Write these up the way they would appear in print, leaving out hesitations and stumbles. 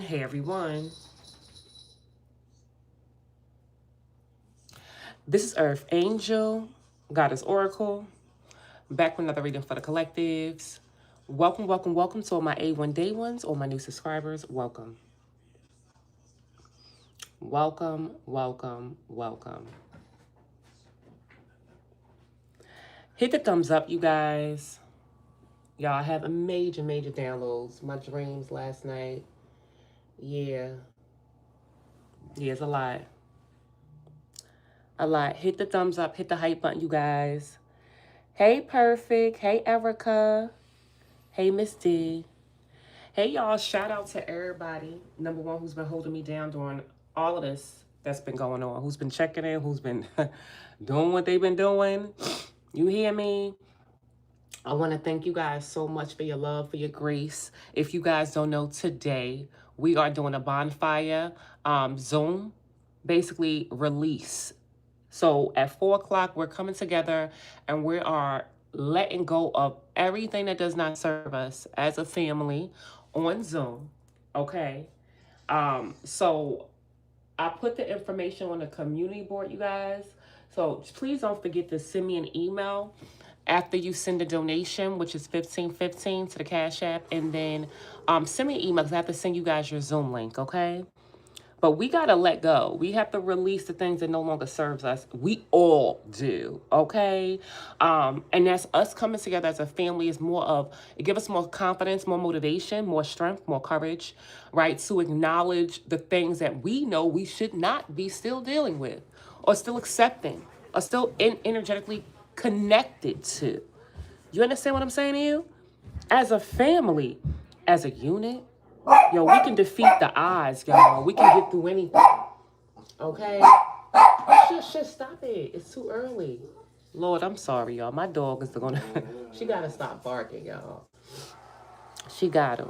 Hey everyone, this is Earth Angel, Goddess Oracle, back with another reading for the collectives. Welcome, welcome, welcome to all my A1 Day ones, all my new subscribers. Welcome, welcome, welcome, welcome. Hit the thumbs up, you guys. Y'all, I have a major downloads. My dreams last night. Yeah, it's a lot. A lot. Hit the thumbs up, hit the hype button, you guys. Hey, Perfect. Hey, Erica. Hey, Miss D. Hey, y'all. Shout out to everybody. Number one, who's been holding me down during all of this that's been going on. Who's been checking in, who's been doing what they've been doing. You hear me? I want to thank you guys so much for your love, for your grace. If you guys don't know, today we are doing a bonfire Zoom, basically release. So at 4 o'clock, we're coming together and we are letting go of everything that does not serve us as a family on Zoom. Okay. So I put the information on the community board, you guys. So please don't forget to send me an email after you send a donation, which is 1515 to the Cash App, and then send me an email because I have to send you guys your Zoom link, okay? But we got to let go. We have to release the things that no longer serves us. We all do, okay? And that's us coming together as a family is more of, it gives us more confidence, more motivation, more strength, more courage, right? To acknowledge the things that we know we should not be still dealing with or still accepting or still energetically connected to. You understand what I'm saying to you? As a family, as a unit, yo, we can defeat the odds, y'all. We can get through anything. Okay? Shit, stop it. It's too early. Lord, I'm sorry, y'all. My dog is gonna she gotta stop barking, y'all. She gotta.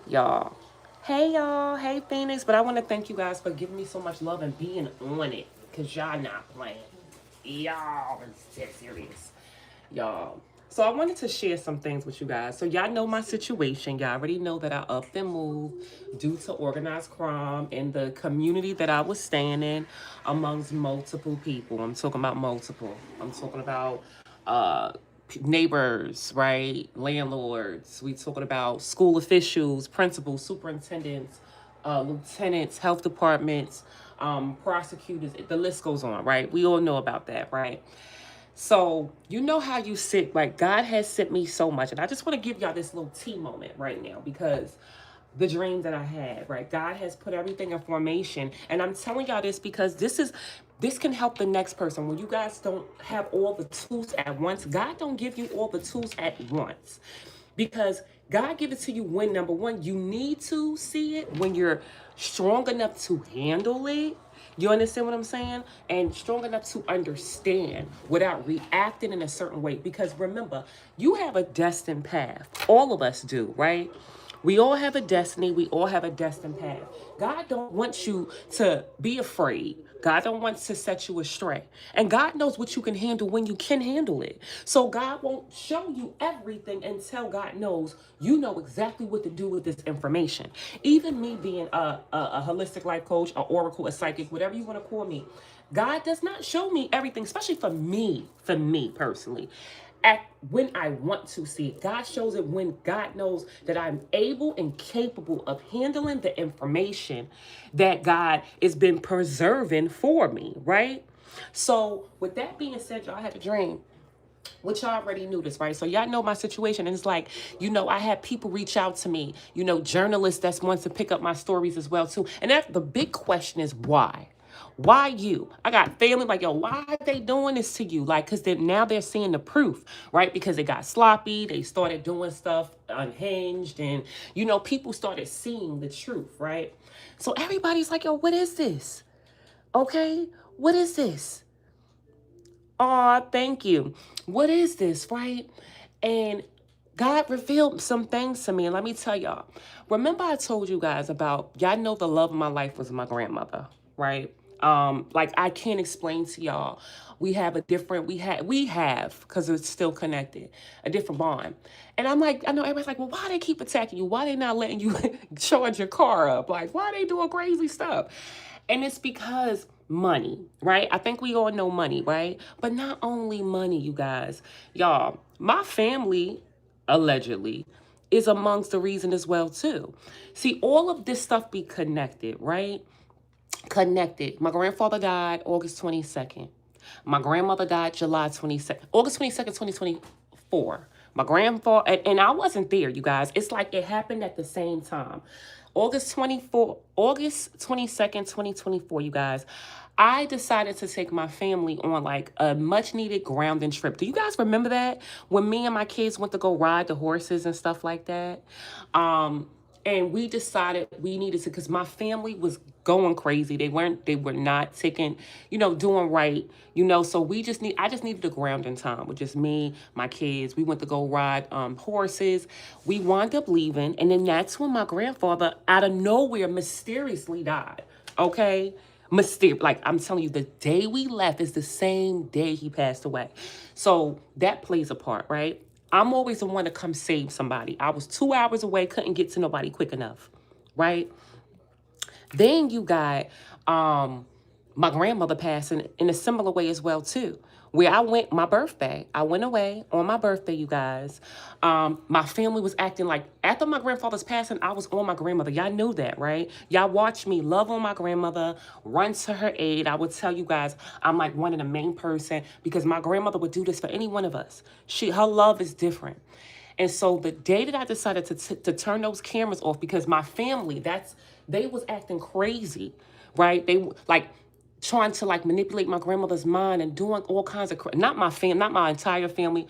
Y'all. Hey y'all. Hey Phoenix. But I wanna thank you guys for giving me so much love and being on it. Cause y'all not playing. Y'all is dead serious. Y'all. So I wanted to share some things with you guys. So y'all know my situation. Y'all already know that I up and moved due to organized crime in the community that I was staying in amongst multiple people. I'm talking about multiple. I'm talking about neighbors, right? Landlords. We talking about school officials, principals, superintendents, lieutenants, health departments, prosecutors. The list goes on, right? We all know about that, right? So, you know how you sit, like God has sent me so much. And I just want to give y'all this little tea moment right now because the dream that I had, right? God has put everything in formation. And I'm telling y'all this because this can help the next person. When you guys don't have all the tools at once, God don't give you all the tools at once. Because God give it to you when, number one, you need to see it, when you're strong enough to handle it. You understand what I'm saying? And strong enough to understand without reacting in a certain way. Because remember, you have a destined path. All of us do, right? We all have a destiny. We all have a destined path. God don't want you to be afraid. God don't want to set you astray. And God knows what you can handle when you can handle it. So God won't show you everything until God knows you know exactly what to do with this information. Even me being a holistic life coach, an oracle, a psychic, whatever you want to call me, God does not show me everything, especially for me personally at when I want to see it. God shows it when God knows that I'm able and capable of handling the information that God has been preserving for me, right? So with that being said, y'all had a dream. Which y'all already knew this, right? So y'all know my situation. And it's like, I had people reach out to me, journalists that wants to pick up my stories as well, too. And the big question is why? Why you? I got family like, yo, why are they doing this to you? Like, because now they're seeing the proof, right? Because they got sloppy. They started doing stuff unhinged. And, people started seeing the truth, right? So everybody's like, yo, what is this? Okay? What is this? Oh, thank you. What is this, right? And God revealed some things to me. And let me tell y'all. Remember I told you guys about, y'all know the love of my life was my grandmother, right? Like I can't explain to y'all We have a different, we have, because it's still connected, a different bond. And I'm like, I know everybody's like, well, why they keep attacking you? Why they not letting you charge your car up? Like, why they doing crazy stuff? And it's because money, right? I think we all know money, right? But not only money, you guys. Y'all, my family, allegedly, is amongst the reason as well, too. See, all of this stuff be connected, right? Connected. My grandfather died August 22nd. My grandmother died July 22nd, August 22nd, 2024. My grandfather, and I wasn't there, you guys. It's like it happened at the same time. August 22nd, 2024, you guys. I decided to take my family on like a much needed grounding trip. Do you guys remember that? When me and my kids went to go ride the horses and stuff like that? And we decided we needed to, because my family was going crazy. They were not taking, doing right, so I just needed a grounding time with just me, my kids. We went to go ride horses. We wound up leaving. And then that's when my grandfather out of nowhere mysteriously died. Okay. Like I'm telling you, the day we left is the same day he passed away. So that plays a part, right? I'm always the one to come save somebody. I was 2 hours away, couldn't get to nobody quick enough, right? Then you got my grandmother passing in a similar way as well, too. Where I went, my birthday, I went away on my birthday, you guys. My family was acting like, after my grandfather's passing, I was on my grandmother. Y'all knew that, right? Y'all watched me love on my grandmother, run to her aid. I would tell you guys, I'm like one of the main person, because my grandmother would do this for any one of us. Her love is different. And so the day that I decided to turn those cameras off, because my family, they was acting crazy, right? They like trying to like manipulate my grandmother's mind and doing all kinds of, not my entire family.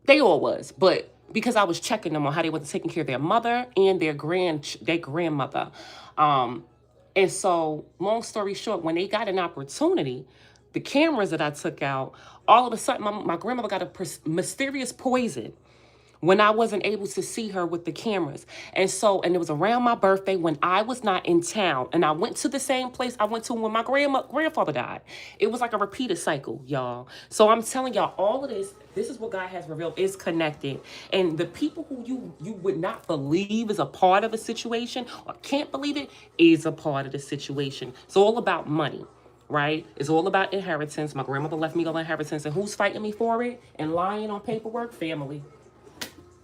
They all was, but because I was checking them on how they were taking care of their mother and their grandmother. And so long story short, when they got an opportunity, the cameras that I took out, all of a sudden my grandmother got a mysterious poison when I wasn't able to see her with the cameras. And it was around my birthday when I was not in town. And I went to the same place I went to when my grandfather died. It was like a repeated cycle, y'all. So I'm telling y'all, all of this is what God has revealed, is connected. And the people who you would not believe is a part of a situation or can't believe it is a part of the situation. It's all about money. Right? It's all about inheritance. My grandmother left me all inheritance. And who's fighting me for it and lying on paperwork? Family.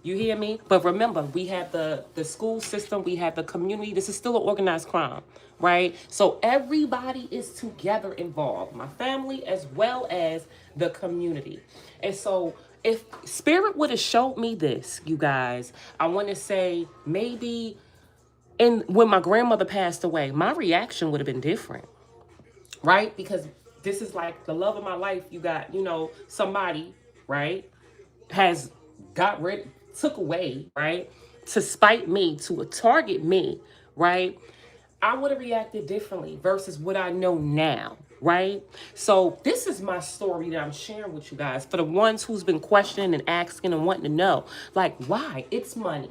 You hear me? But remember, we have the school system, we have the community. This is still an organized crime, right? So everybody is together involved, my family as well as the community. And so if Spirit would have showed me this, you guys, I want to say maybe when my grandmother passed away, my reaction would have been different, right? Because this is like the love of my life. You got, somebody, right, took away, right, to spite me, to target me, right? I would have reacted differently versus what I know now, right? So this is my story that I'm sharing with you guys for the ones who's been questioning and asking and wanting to know, like, why? It's money.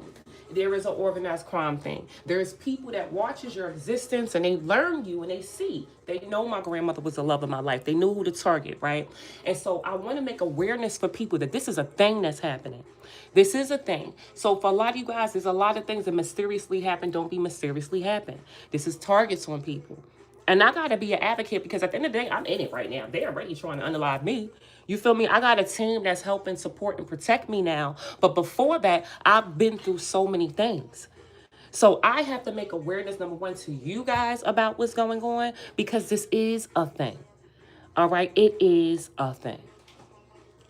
There is an organized crime thing. There's people that watches your existence and they learn you and they see. They know my grandmother was the love of my life. They knew who to target, right? And so I want to make awareness for people that this is a thing that's happening. This is a thing. So for a lot of you guys, there's a lot of things that mysteriously happen. Don't be mysteriously happen. This is targets on people. And I got to be an advocate because at the end of the day, I'm in it right now. They're already trying to unalive me. You feel me? I got a team that's helping support and protect me now. But before that, I've been through so many things. So I have to make awareness, number one, to you guys about what's going on because this is a thing. All right? It is a thing.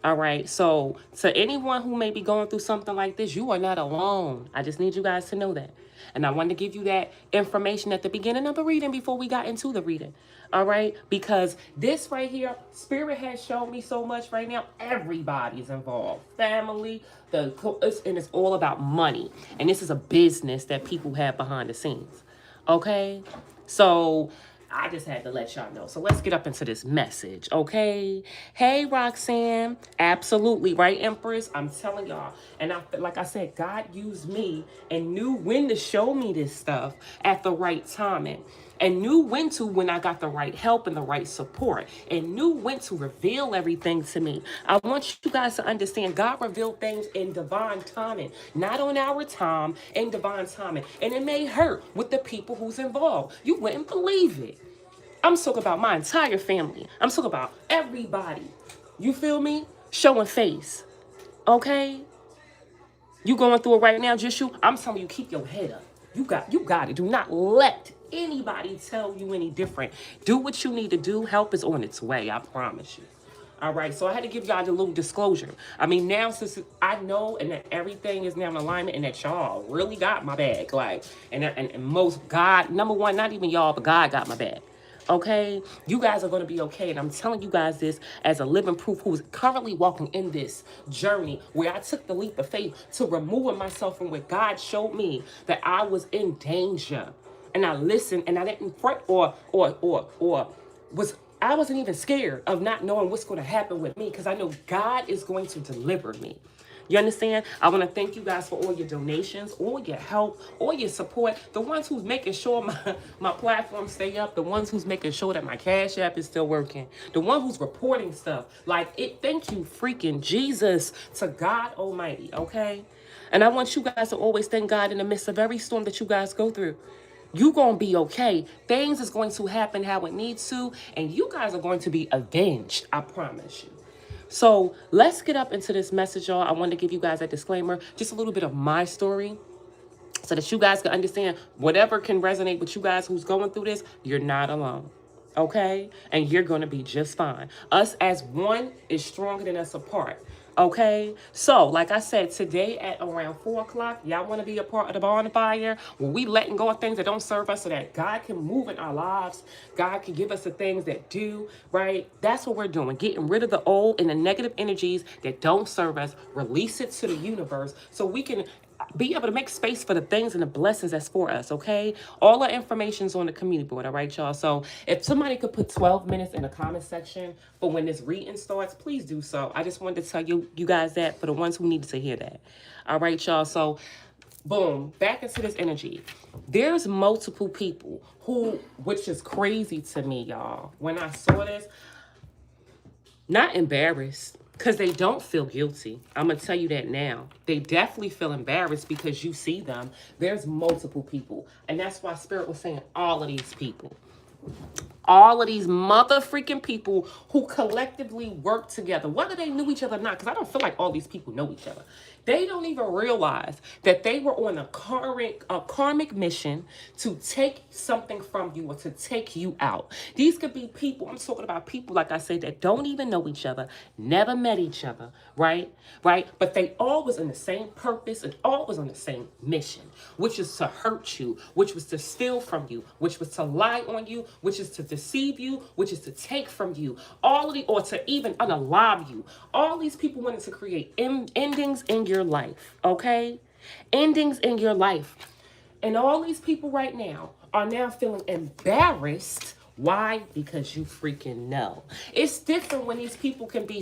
All right. So to anyone who may be going through something like this, you are not alone. I just need you guys to know that. And I wanted to give you that information at the beginning of the reading before we got into the reading. All right. Because this right here, Spirit has shown me so much right now. Everybody's involved. Family, and it's all about money. And this is a business that people have behind the scenes. Okay. So I just had to let y'all know. So let's get up into this message, okay? Hey, Roxanne. Absolutely, right, Empress? I'm telling y'all. And like I said, God used me and knew when to show me this stuff at the right timing. and knew when I got the right help and the right support, and knew when to reveal everything to me. I want you guys to understand God revealed things in divine timing, not on our time, in divine timing. And it may hurt with the people who's involved. You wouldn't believe it. I'm talking about my entire family. I'm talking about everybody. You feel me? Showing face. Okay? You going through it right now, just you. I'm telling you, keep your head up. You got it. Do not let anybody tell you any different. Do what you need to do. Help is on its way. I promise you. All right. So I had to give y'all a little disclosure. I mean, now since I know and that everything is now in alignment and that y'all really got my back, like, and most God, number one, not even y'all, but God got my back. Okay, you guys are going to be okay, and I'm telling you guys this as a living proof who's currently walking in this journey where I took the leap of faith to removing myself from where God showed me that I was in danger, and I listened, and I didn't fret or was I wasn't even scared of not knowing what's going to happen with me because I know God is going to deliver me. You understand? I want to thank you guys for all your donations, all your help, all your support. The ones who's making sure my platform stay up. The ones who's making sure that my Cash App is still working. The one who's reporting stuff. Like, it. Thank you, freaking Jesus, to God Almighty, okay? And I want you guys to always thank God in the midst of every storm that you guys go through. You gonna be okay. Things is going to happen how it needs to, and you guys are going to be avenged. I promise you. So let's get up into this message, y'all. I wanted to give you guys a disclaimer, just a little bit of my story so that you guys can understand whatever can resonate with you guys who's going through this, you're not alone. Okay? And you're going to be just fine. Us as one is stronger than us apart. Okay? So, like I said, today at around 4 o'clock, y'all want to be a part of the bonfire where we letting go of things that don't serve us so that God can move in our lives. God can give us the things that do, right? That's what we're doing. Getting rid of the old and the negative energies that don't serve us. Release it to the universe so we can be able to make space for the things and the blessings that's for us, okay? All our information's on the community board, all right, y'all? So if somebody could put 12 minutes in the comment section for when this reading starts, please do so. I just wanted to tell you guys that for the ones who needed to hear that. All right, y'all? So boom, back into this energy. There's multiple people who, which is crazy to me, y'all. When I saw this, not embarrassed, because they don't feel guilty. I'm going to tell you that now. They definitely feel embarrassed because you see them. There's multiple people. And that's why Spirit was saying all of these people. All of these mother freaking people who collectively work together, whether they knew each other or not, because I don't feel like all these people know each other. They don't even realize that they were on a karmic mission to take something from you or to take you out. These could be people, I'm talking about people, like I said, that don't even know each other, never met each other, right? Right? But they all was in the same purpose and all was on the same mission, which is to hurt you, which was to steal from you, which was to lie on you, which is to deceive you, which is to take from you, or to even unalive you. All these people wanted to create endings in your life, okay? Endings in your life. And all these people right now are now feeling embarrassed. Why? Because you freaking know. It's different when these people can be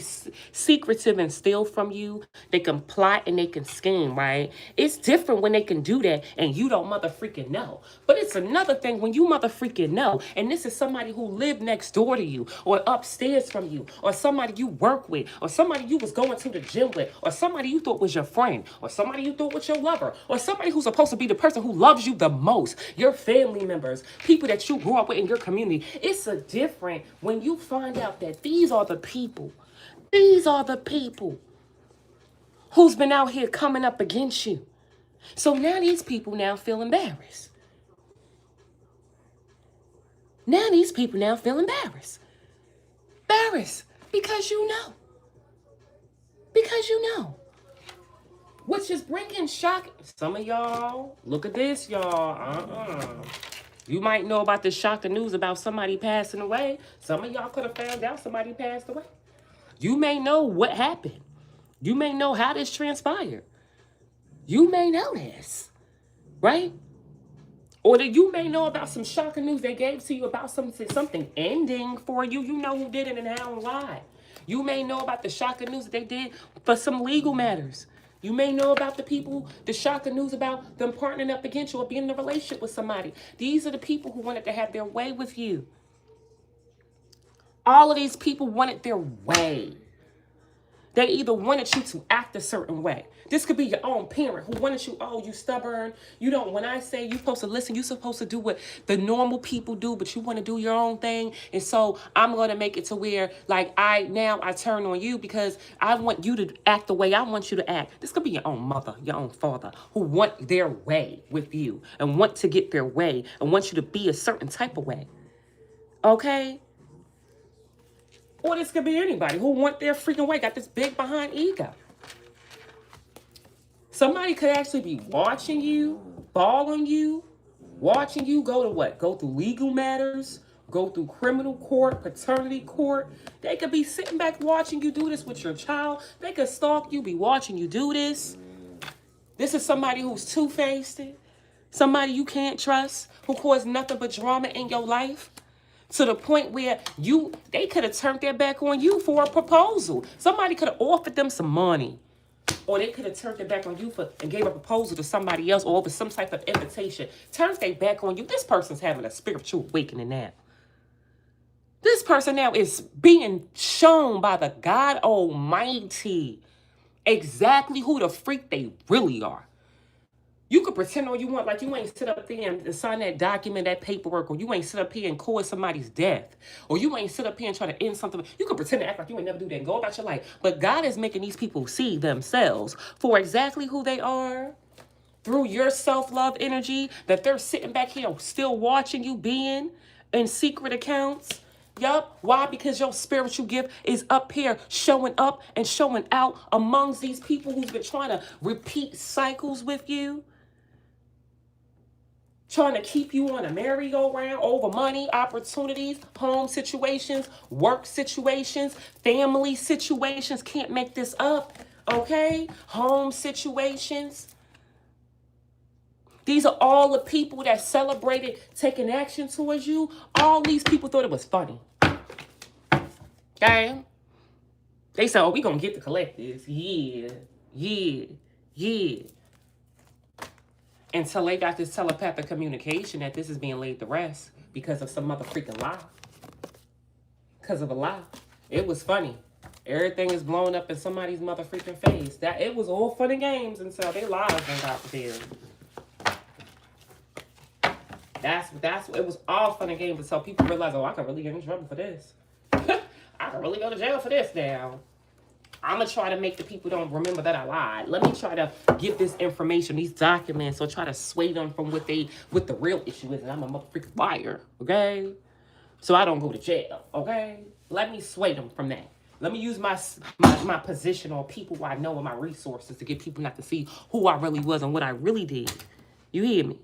secretive and steal from you. They can plot and they can scheme, right? It's different when they can do that and you don't mother freaking know. But it's another thing when you mother freaking know, and this is somebody who lived next door to you or upstairs from you or somebody you work with or somebody you was going to the gym with or somebody you thought was your friend or somebody you thought was your lover or somebody who's supposed to be the person who loves you the most, your family members, people that you grew up with in your community. It's a different when you find out that these are the people who's been out here coming up against you. So now these people now feel embarrassed. Now these people now feel embarrassed. Embarrassed because you know. Because you know. Which is bringing shock. Some of y'all, look at this, y'all. You might know about the shocking news about somebody passing away. Some of y'all could have found out somebody passed away. You may know what happened. You may know how this transpired. You may know this, right? Or that you may know about some shocking news they gave to you about something ending for you. You know who did it and how and why. You may know about the shocking news that they did for some legal matters. You may know about the people, the shocking news about them partnering up against you or being in a relationship with somebody. These are the people who wanted to have their way with you. All of these people wanted their way. They either wanted you to act a certain way. This could be your own parent who wanted you, oh, you stubborn. You don't, when I say you're supposed to listen, you're supposed to do what the normal people do, but you want to do your own thing. And so I'm going to make it to where, like, I turn on you because I want you to act the way I want you to act. This could be your own mother, your own father, who want their way with you and want to get their way and want you to be a certain type of way. Okay? Or this could be anybody who want their freaking way, got this big behind ego. Somebody could actually be watching you, following you, watching you go to what? Go through legal matters, go through criminal court, paternity court. They could be sitting back watching you do this with your child. They could stalk you, be watching you do this. This is somebody who's two-faced, somebody you can't trust, who caused nothing but drama in your life. To the point where they could have turned their back on you for a proposal. Somebody could have offered them some money. Or they could have turned their back on you and gave a proposal to somebody else or over some type of invitation. Turns their back on you. This person's having a spiritual awakening now. This person now is being shown by the God Almighty exactly who the freak they really are. You could pretend all you want, like you ain't sit up there and sign that document, that paperwork, or you ain't sit up here and cause somebody's death, or you ain't sit up here and try to end something. You could pretend to act like you ain't never do that and go about your life. But God is making these people see themselves for exactly who they are through your self-love energy, that they're sitting back here still watching you being in secret accounts. Yup. Why? Because your spiritual gift is up here showing up and showing out amongst these people who's been trying to repeat cycles with you. Trying to keep you on a merry-go-round over money, opportunities, home situations, work situations, family situations. Can't make this up, okay? Home situations. These are all the people that celebrated taking action towards you. All these people thought it was funny. Okay? They said, oh, we gonna get to collect this. Yeah. Until they got this telepathic communication that this is being laid to rest because of some mother freaking lie. Because of a lie. It was funny. Everything is blown up in somebody's mother freaking face. That it was all fun and games until their lives went out there. It was all fun and games until people realized, oh, I could really get in trouble for this. I could really go to jail for this now. I'm going to try to make the people don't remember that I lied. Let me try to give this information, these documents, or try to sway them from what the real issue is. And I'm a motherfucking liar, okay? So I don't go to jail, okay? Let me sway them from that. Let me use my position or people who I know and my resources to get people not to see who I really was and what I really did. You hear me?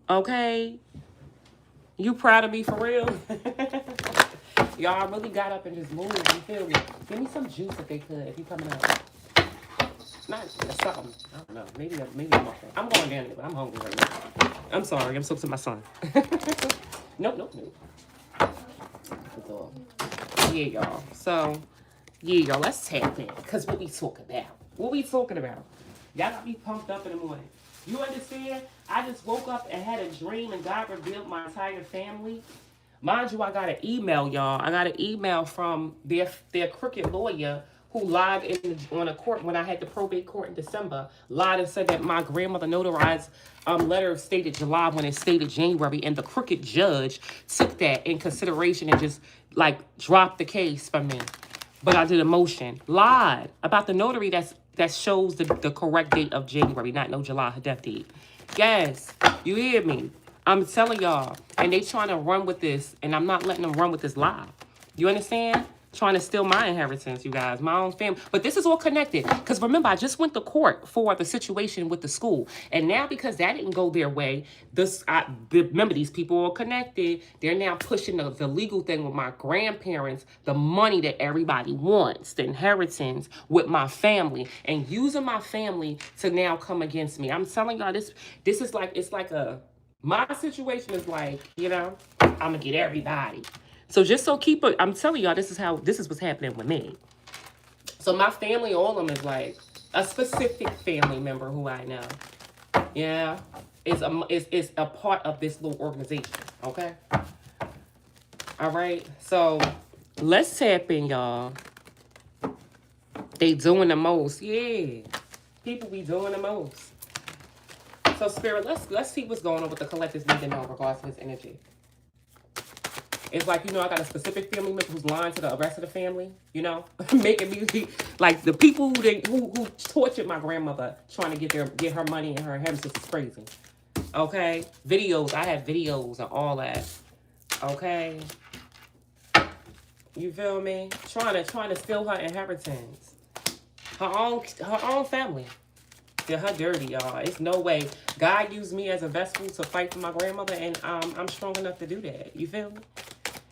Okay? You proud of me for real? Y'all really got up and just moved. You feel me? Give me some juice if they could. If you coming out, not something. I don't know. Maybe I'm okay. I'm going down there, but I'm hungry right now. I'm sorry. I'm talking to my son. Nope. Yeah, y'all. So, yeah, y'all. Let's tap in. Cause what we talking about? Y'all got me pumped up in the morning. You understand? I just woke up and had a dream, and God revealed my entire family. Mind you, I got an email, y'all. I got an email from their crooked lawyer who lied on a court when I had the probate court in December. Lied and said that my grandmother notarized letter stated July when it stated January, and the crooked judge took that in consideration and just like dropped the case for me. But I did a motion. Lied about the notary that shows the correct date of January, not no July, her death date. Yes, you hear me? I'm telling y'all, and they trying to run with this, and I'm not letting them run with this lie. You understand? Trying to steal my inheritance, you guys, my own family. But this is all connected. Because remember, I just went to court for the situation with the school. And now because that didn't go their way, remember, these people are connected. They're now pushing the legal thing with my grandparents, the money that everybody wants, the inheritance with my family, and using my family to now come against me. I'm telling y'all, this is like, it's like my situation is like, you know, I'm going to get everybody. So just so I'm telling y'all, this is what's happening with me. So my family, all of them is like a specific family member who I know. Yeah. Is a part of this little organization. Okay. All right. So let's tap in, y'all. They doing the most. Yeah. People be doing the most. So Spirit, let's see what's going on with the collective need to know in regards to his energy. It's like, I got a specific family member who's lying to the rest of the family, making me like the people who tortured my grandmother trying to get her money and her inheritance is crazy. Okay? Videos, I have videos and all that. Okay? You feel me? Trying to steal her inheritance. Her own family. Yeah, her dirty, y'all. It's no way. God used me as a vessel to fight for my grandmother, and I'm strong enough to do that. You feel me?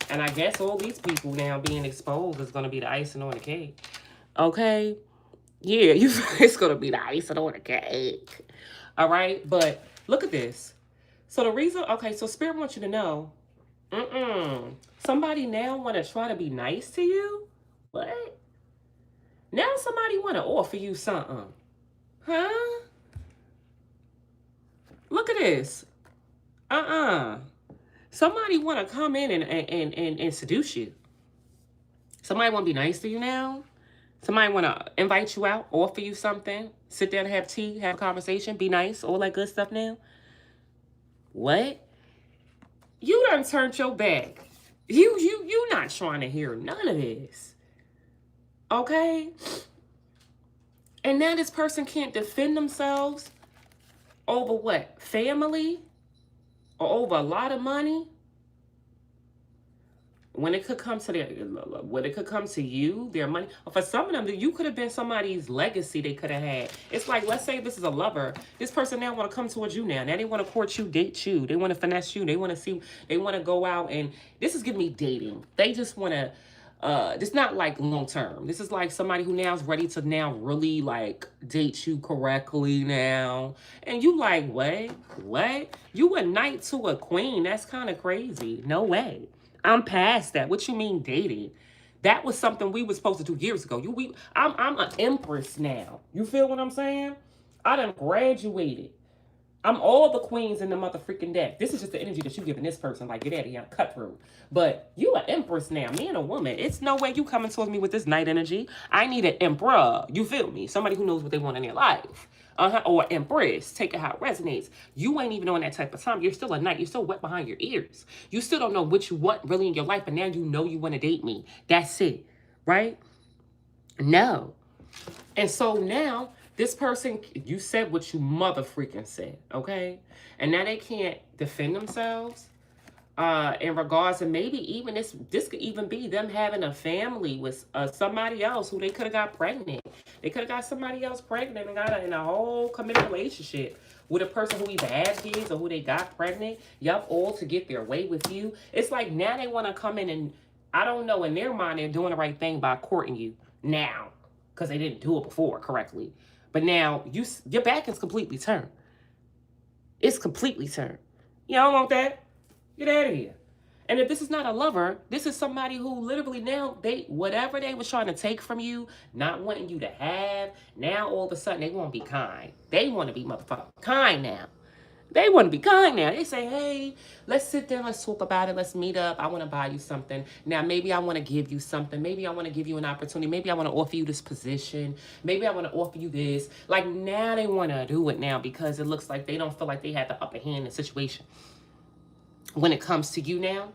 And I guess all these people now being exposed is going to be the icing on the cake. Okay? Yeah, it's going to be the icing on the cake. All right? But look at this. So the reason, okay, so Spirit wants you to know, somebody now want to try to be nice to you? What? Now somebody want to offer you something. Huh? Look at this. Somebody want to come in and seduce you. Somebody want to be nice to you now. Somebody want to invite you out, offer you something, sit down and have tea, have a conversation, be nice, all that good stuff now. What? You done turned your back. You not trying to hear none of this. Okay? And now this person can't defend themselves over what? Family? Or over a lot of money? When it could come to you, their money. For some of them, you could have been somebody's legacy they could have had. It's like, let's say this is a lover. This person now want to come towards you now. Now they want to court you, date you. They want to finesse you. They want to go out, and this is giving me dating. They just want to, it's not like long term. This is like somebody who now is ready to now really like date you correctly now. And you like, what? You a knight to a queen. That's kind of crazy. No way. I'm past that. What you mean dating? That was something we were supposed to do years ago. I'm an empress now. You feel what I'm saying? I done graduated. I'm all the queens in the mother freaking deck. This is just the energy that you giving this person. Like, get out of here, cut through. But you an empress now, me and a woman. It's no way you coming towards me with this night energy. I need an emperor. You feel me? Somebody who knows what they want in their life. Or empress. Take it how it resonates. You ain't even on that type of time. You're still a knight. You're still wet behind your ears. You still don't know what you want really in your life, but now you know you want to date me. That's it. Right? No. And so now, this person, you said what you mother freaking said, okay? And now they can't defend themselves in regards to maybe even this could even be them having a family with somebody else who they could have got pregnant. They could have got somebody else pregnant and got in a whole committed relationship with a person who either had kids or who they got pregnant. Yup, all to get their way with you. It's like now they want to come in and, I don't know, in their mind they're doing the right thing by courting you now because they didn't do it before correctly. But now your back is completely turned. It's completely turned. You don't want that? Get out of here. And if this is not a lover, this is somebody who literally now, whatever they was trying to take from you, not wanting you to have, now all of a sudden they want to be kind. They want to be motherfucking kind now. They want to be kind now. They say, hey, let's sit down, let's talk about it, let's meet up. I want to buy you something. Now, maybe I want to give you something. Maybe I want to give you an opportunity. Maybe I want to offer you this position. Maybe I want to offer you this. Like, now they want to do it now because it looks like they don't feel like they have the upper hand in the situation. When it comes to you now,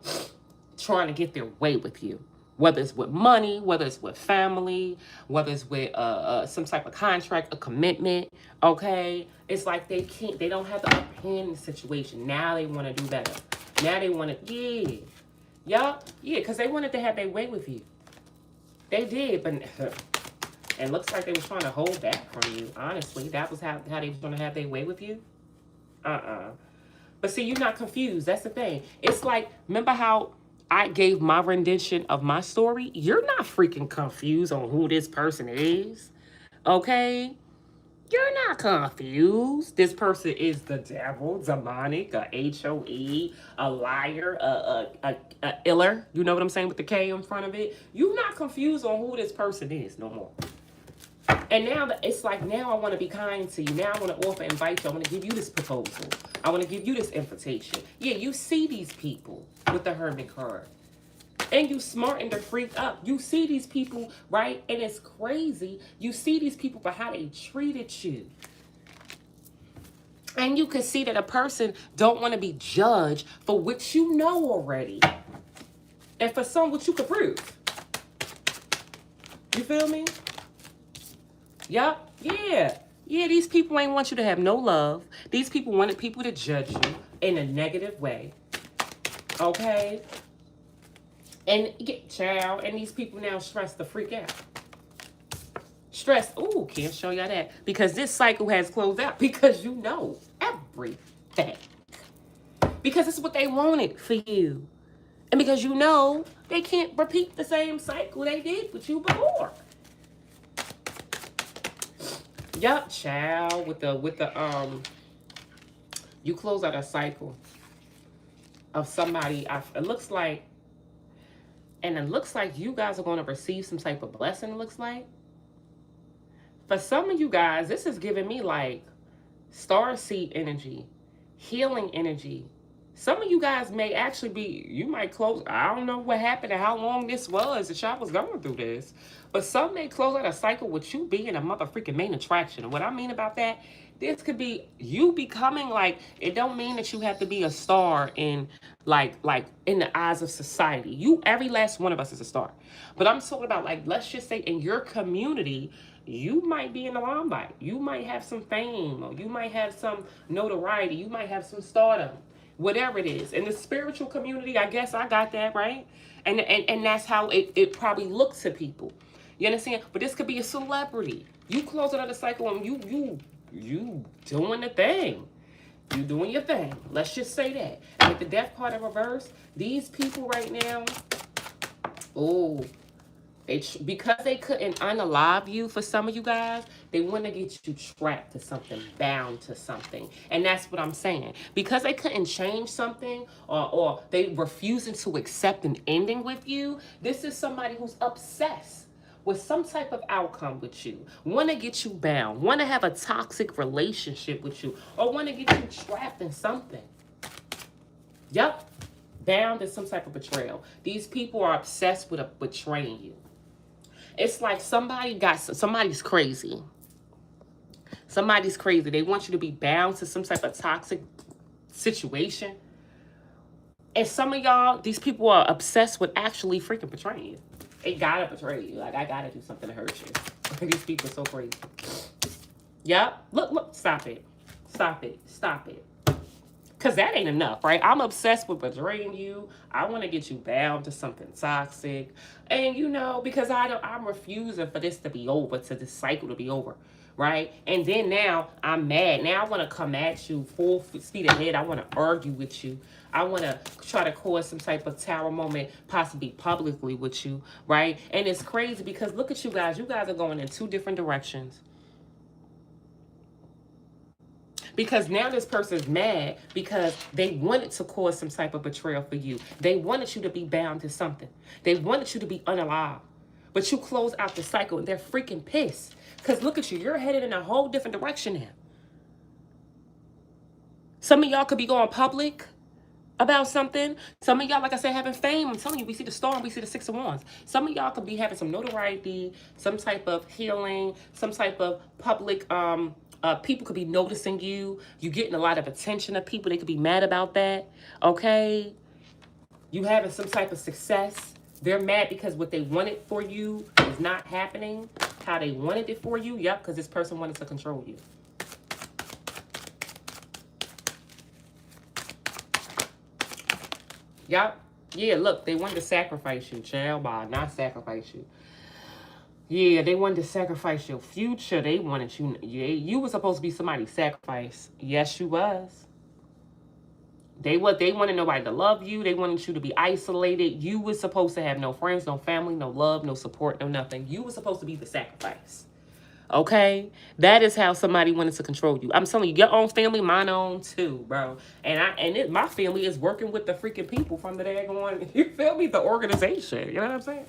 trying to get their way with you. Whether it's with money, whether it's with family, whether it's with some type of contract, a commitment, okay? It's like they don't have the upper hand in the situation. Now they want to do better. Now they want to, yeah, because they wanted to have their way with you. They did, but it looks like they were trying to hold back from you, honestly. That was how they were going to have their way with you? But see, you're not confused. That's the thing. It's like, remember how I gave my rendition of my story? You're not freaking confused on who this person is, okay? You're not confused. This person is the devil, demonic, a HOE, a liar, a iller. You know what I'm saying with the K in front of it? You're not confused on who this person is no more. And now it's like, now I want to be kind to you. Now I want to offer, invite you. I want to give you this proposal. I want to give you this invitation. Yeah, you see these people with the Hermit card. And you smarten the freak up. You see these people, right? And it's crazy. You see these people for how they treated you. And you can see that a person don't want to be judged for what you know already. And for some, what you could prove. You feel me? Yup. Yeah. Yeah, these people ain't want you to have no love. These people wanted people to judge you in a negative way. Okay? And get child. And these people now stress the freak out. Stress. Ooh, can't show y'all that. Because this cycle has closed out. Because you know everything. Because it's what they wanted for you. And because you know they can't repeat the same cycle they did with you before. Yup, child. With the you close out a cycle of somebody. It looks like, and it looks like you guys are going to receive some type of blessing. It looks like. For some of you guys, this is giving me like star seed energy, healing energy. Some of you guys may actually be, you might close, I don't know what happened and how long this was that y'all was going through this. But some may close out a cycle with you being a motherfucking main attraction. And what I mean about that, this could be you becoming like, it don't mean that you have to be a star in like in the eyes of society. Every last one of us is a star. But I'm talking about like, let's just say in your community, you might be in the limelight. You might have some fame, or you might have some notoriety. You might have some stardom. Whatever it is. In the spiritual community, I guess I got that, right? And that's how it probably looks to people. You understand? But this could be a celebrity. You close another cycle and you doing the thing. You doing your thing. Let's just say that. And with the death card in reverse, these people right now, oh, because they couldn't unalive you, for some of you guys, they want to get you trapped to something, bound to something. And that's what I'm saying. Because they couldn't change something, or they refusing to accept an ending with you, this is somebody who's obsessed with some type of outcome with you. Want to get you bound, want to have a toxic relationship with you, or want to get you trapped in something. Yep. Bound in some type of betrayal. These people are obsessed with betraying you. It's like somebody's crazy. Somebody's crazy. They want you to be bound to some type of toxic situation. And some of y'all, these people are obsessed with actually freaking betraying you. They gotta betray you. Like, I gotta do something to hurt you. These people are so crazy. Yep. Look, stop it. Stop it. Stop it. Because that ain't enough, right? I'm obsessed with betraying you. I want to get you bound to something toxic. And, you know, because I'm refusing for this to be over, to this cycle to be over, right? And then now I'm mad. Now I want to come at you full speed ahead. I want to argue with you. I want to try to cause some type of tower moment, possibly publicly with you, right? And it's crazy because look at you guys. You guys are going in two different directions. Because now this person's mad because they wanted to cause some type of betrayal for you. They wanted you to be bound to something. They wanted you to be unalive. But you close out the cycle and they're freaking pissed. Because look at you. You're headed in a whole different direction now. Some of y'all could be going public about something. Some of y'all, like I said, having fame. I'm telling you, we see the star and we see the 6 of Wands. Some of y'all could be having some notoriety, some type of healing, some type of public people could be noticing you. You getting a lot of attention of people. They could be mad about that. Okay? You having some type of success. They're mad because what they wanted for you is not happening how they wanted it for you. Yep, because this person wanted to control you. Yep. Yeah, look, they wanted to sacrifice you, child, by not sacrifice you. Yeah, they wanted to sacrifice your future. They wanted you. Yeah, you were supposed to be somebody's sacrifice. Yes, you was. They wanted nobody to love you. They wanted you to be isolated. You was supposed to have no friends, no family, no love, no support, no nothing. You were supposed to be the sacrifice. Okay? That is how somebody wanted to control you. I'm telling you, your own family, mine own too, bro. And my family is working with the freaking people from the daggone, you feel me? The organization. You know what I'm saying?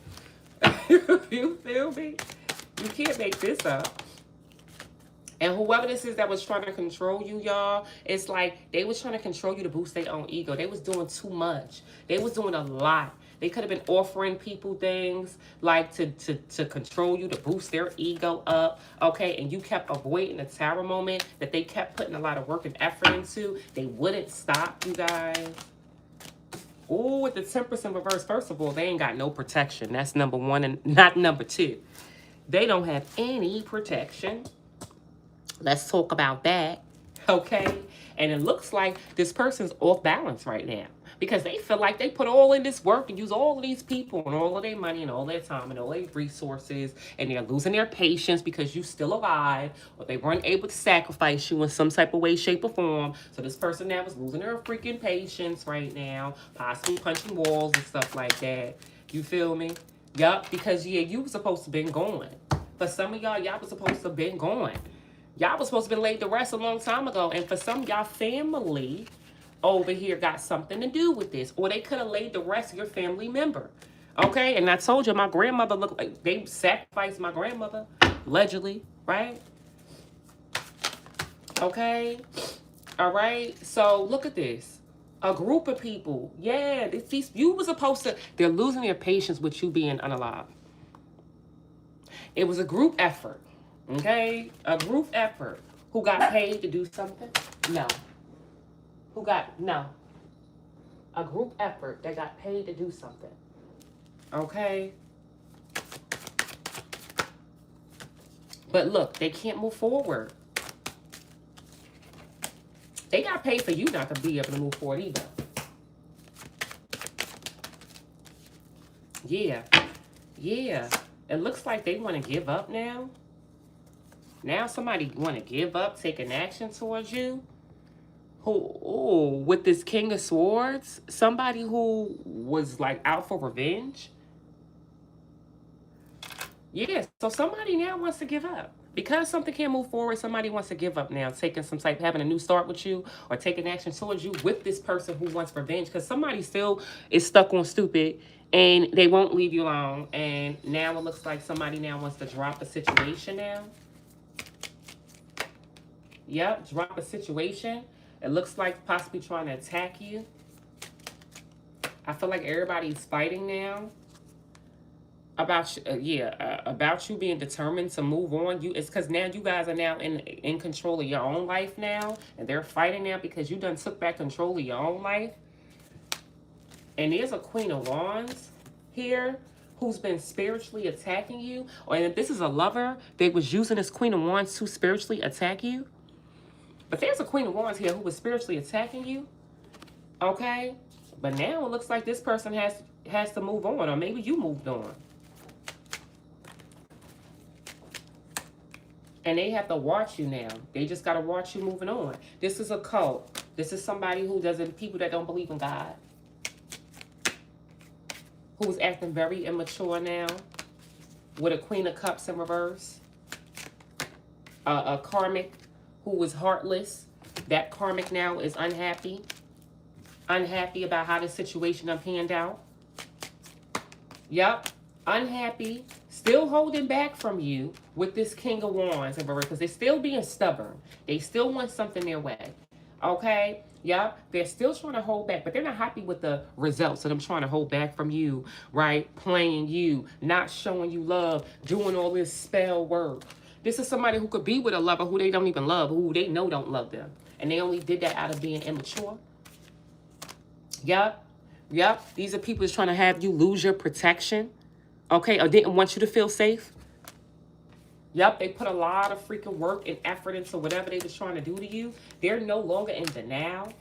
You feel me? You can't make this up. And whoever this is that was trying to control you, y'all, it's like they was trying to control you to boost their own ego. They was doing too much. They was doing a lot. They could have been offering people things like to control you, to boost their ego up, okay? And you kept avoiding the tower moment that they kept putting a lot of work and effort into. They wouldn't stop, you guys. Oh, with the Temperance in reverse, first of all, they ain't got no protection. That's number one, and not number two. They don't have any protection. Let's talk about that, okay? And it looks like this person's off balance right now because they feel like they put all in this work and use all of these people and all of their money and all their time and all their resources, and they're losing their patience because you're still alive, or they weren't able to sacrifice you in some type of way, shape, or form. So this person now is losing their freaking patience right now, possibly punching walls and stuff like that. You feel me? Yup, because, yeah, you were supposed to been going. For some of y'all, y'all was supposed to been going. Y'all was supposed to be laid to rest a long time ago. And for some of y'all, family over here got something to do with this. Or they could have laid to rest your family member. Okay? And I told you, my grandmother looked like they sacrificed my grandmother, allegedly, right? Okay? All right? So look at this. A group of people. Yeah, you were supposed to. They're losing their patience with you being unalive. It was a group effort. Okay? A group effort. Who got paid to do something? No. No. A group effort that got paid to do something. Okay? But look, they can't move forward. They got paid for you not to be able to move forward either. Yeah. Yeah. It looks like they want to give up now. Now somebody want to give up, take an action towards you. Who, with this King of Swords, somebody who was like out for revenge. Yeah, so somebody now wants to give up. Because something can't move forward, somebody wants to give up now, taking some type, having a new start with you, or taking action towards you with this person who wants revenge. Because somebody still is stuck on stupid, and they won't leave you alone. And now it looks like somebody now wants to drop a situation now. Yep, drop a situation. It looks like possibly trying to attack you. I feel like everybody's fighting now. About about you being determined to move on. It's because now you guys are now in control of your own life now, and they're fighting now because you done took back control of your own life. And there's a Queen of Wands here who's been spiritually attacking you. Or if this is a lover, they was using this Queen of Wands to spiritually attack you. But there's a Queen of Wands here who was spiritually attacking you. Okay? But now it looks like this person has to move on, or maybe you moved on. And they have to watch you now. They just got to watch you moving on. This is a cult. This is somebody who doesn't, people that don't believe in God. Who's acting very immature now. With a Queen of Cups in reverse. A Karmic who was heartless. That Karmic now is unhappy. Unhappy about how the situation panned out. Yep. Unhappy. Still holding back from you with this King of Wands in reverse. Because they're still being stubborn. They still want something their way. Okay? Yep. They're still trying to hold back. But they're not happy with the results of them trying to hold back from you. Right? Playing you. Not showing you love. Doing all this spell work. This is somebody who could be with a lover who they don't even love. Who they know don't love them. And they only did that out of being immature. Yep. Yep. These are people that's trying to have you lose your protection. Okay. Or didn't want you to feel safe. Yep. They put a lot of freaking work and effort into whatever they was trying to do to you. They're no longer in denial.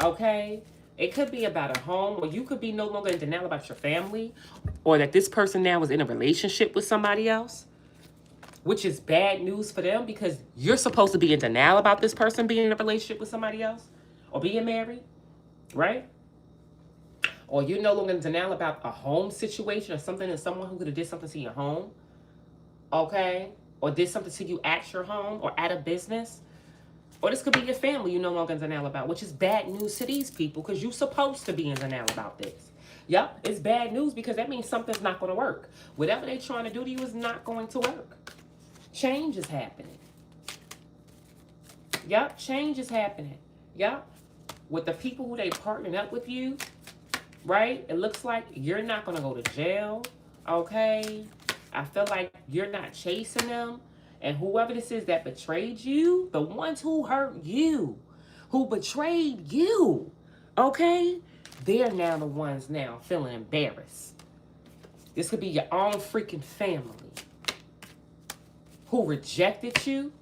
Okay. It could be about a home, or you could be no longer in denial about your family, or that this person now was in a relationship with somebody else, which is bad news for them because you're supposed to be in denial about this person being in a relationship with somebody else or being married, right? Or you're no longer in denial about a home situation or something, and someone who could have did something to your home, okay? Or did something to you at your home or at a business. Or this could be your family you're no longer in denial about, which is bad news to these people because you're supposed to be in denial about this. Yep, it's bad news because that means something's not going to work. Whatever they're trying to do to you is not going to work. Change is happening. Yep, change is happening. Yep. With the people who they partnered up with you, right? It looks like you're not going to go to jail, okay? I feel like you're not chasing them. And whoever this is that betrayed you, the ones who hurt you, who betrayed you, okay? They're now the ones now feeling embarrassed. This could be your own freaking family who rejected you,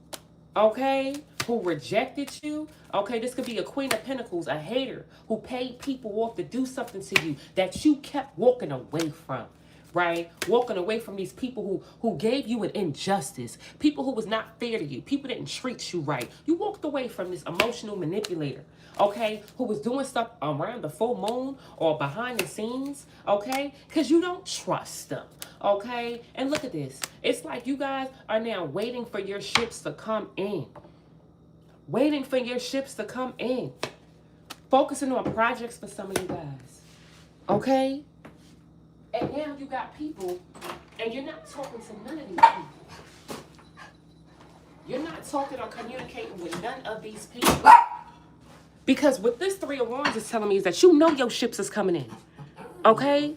okay? Who rejected you, okay? This could be a Queen of Pentacles, a hater who paid people off to do something to you that you kept walking away from, right? Walking away from these people who gave you an injustice, people who was not fair to you, people didn't treat you right. You walked away from this emotional manipulator, okay, who was doing stuff around the full moon or behind the scenes, okay, because you don't trust them, okay? And look at this. It's like you guys are now waiting for your ships to come in. Waiting for your ships to come in. Focusing on projects for some of you guys, okay? And now you got people, and you're not talking to none of these people. You're not talking or communicating with none of these people. Because what this Three of Wands is telling me is that you know your ships is coming in, okay?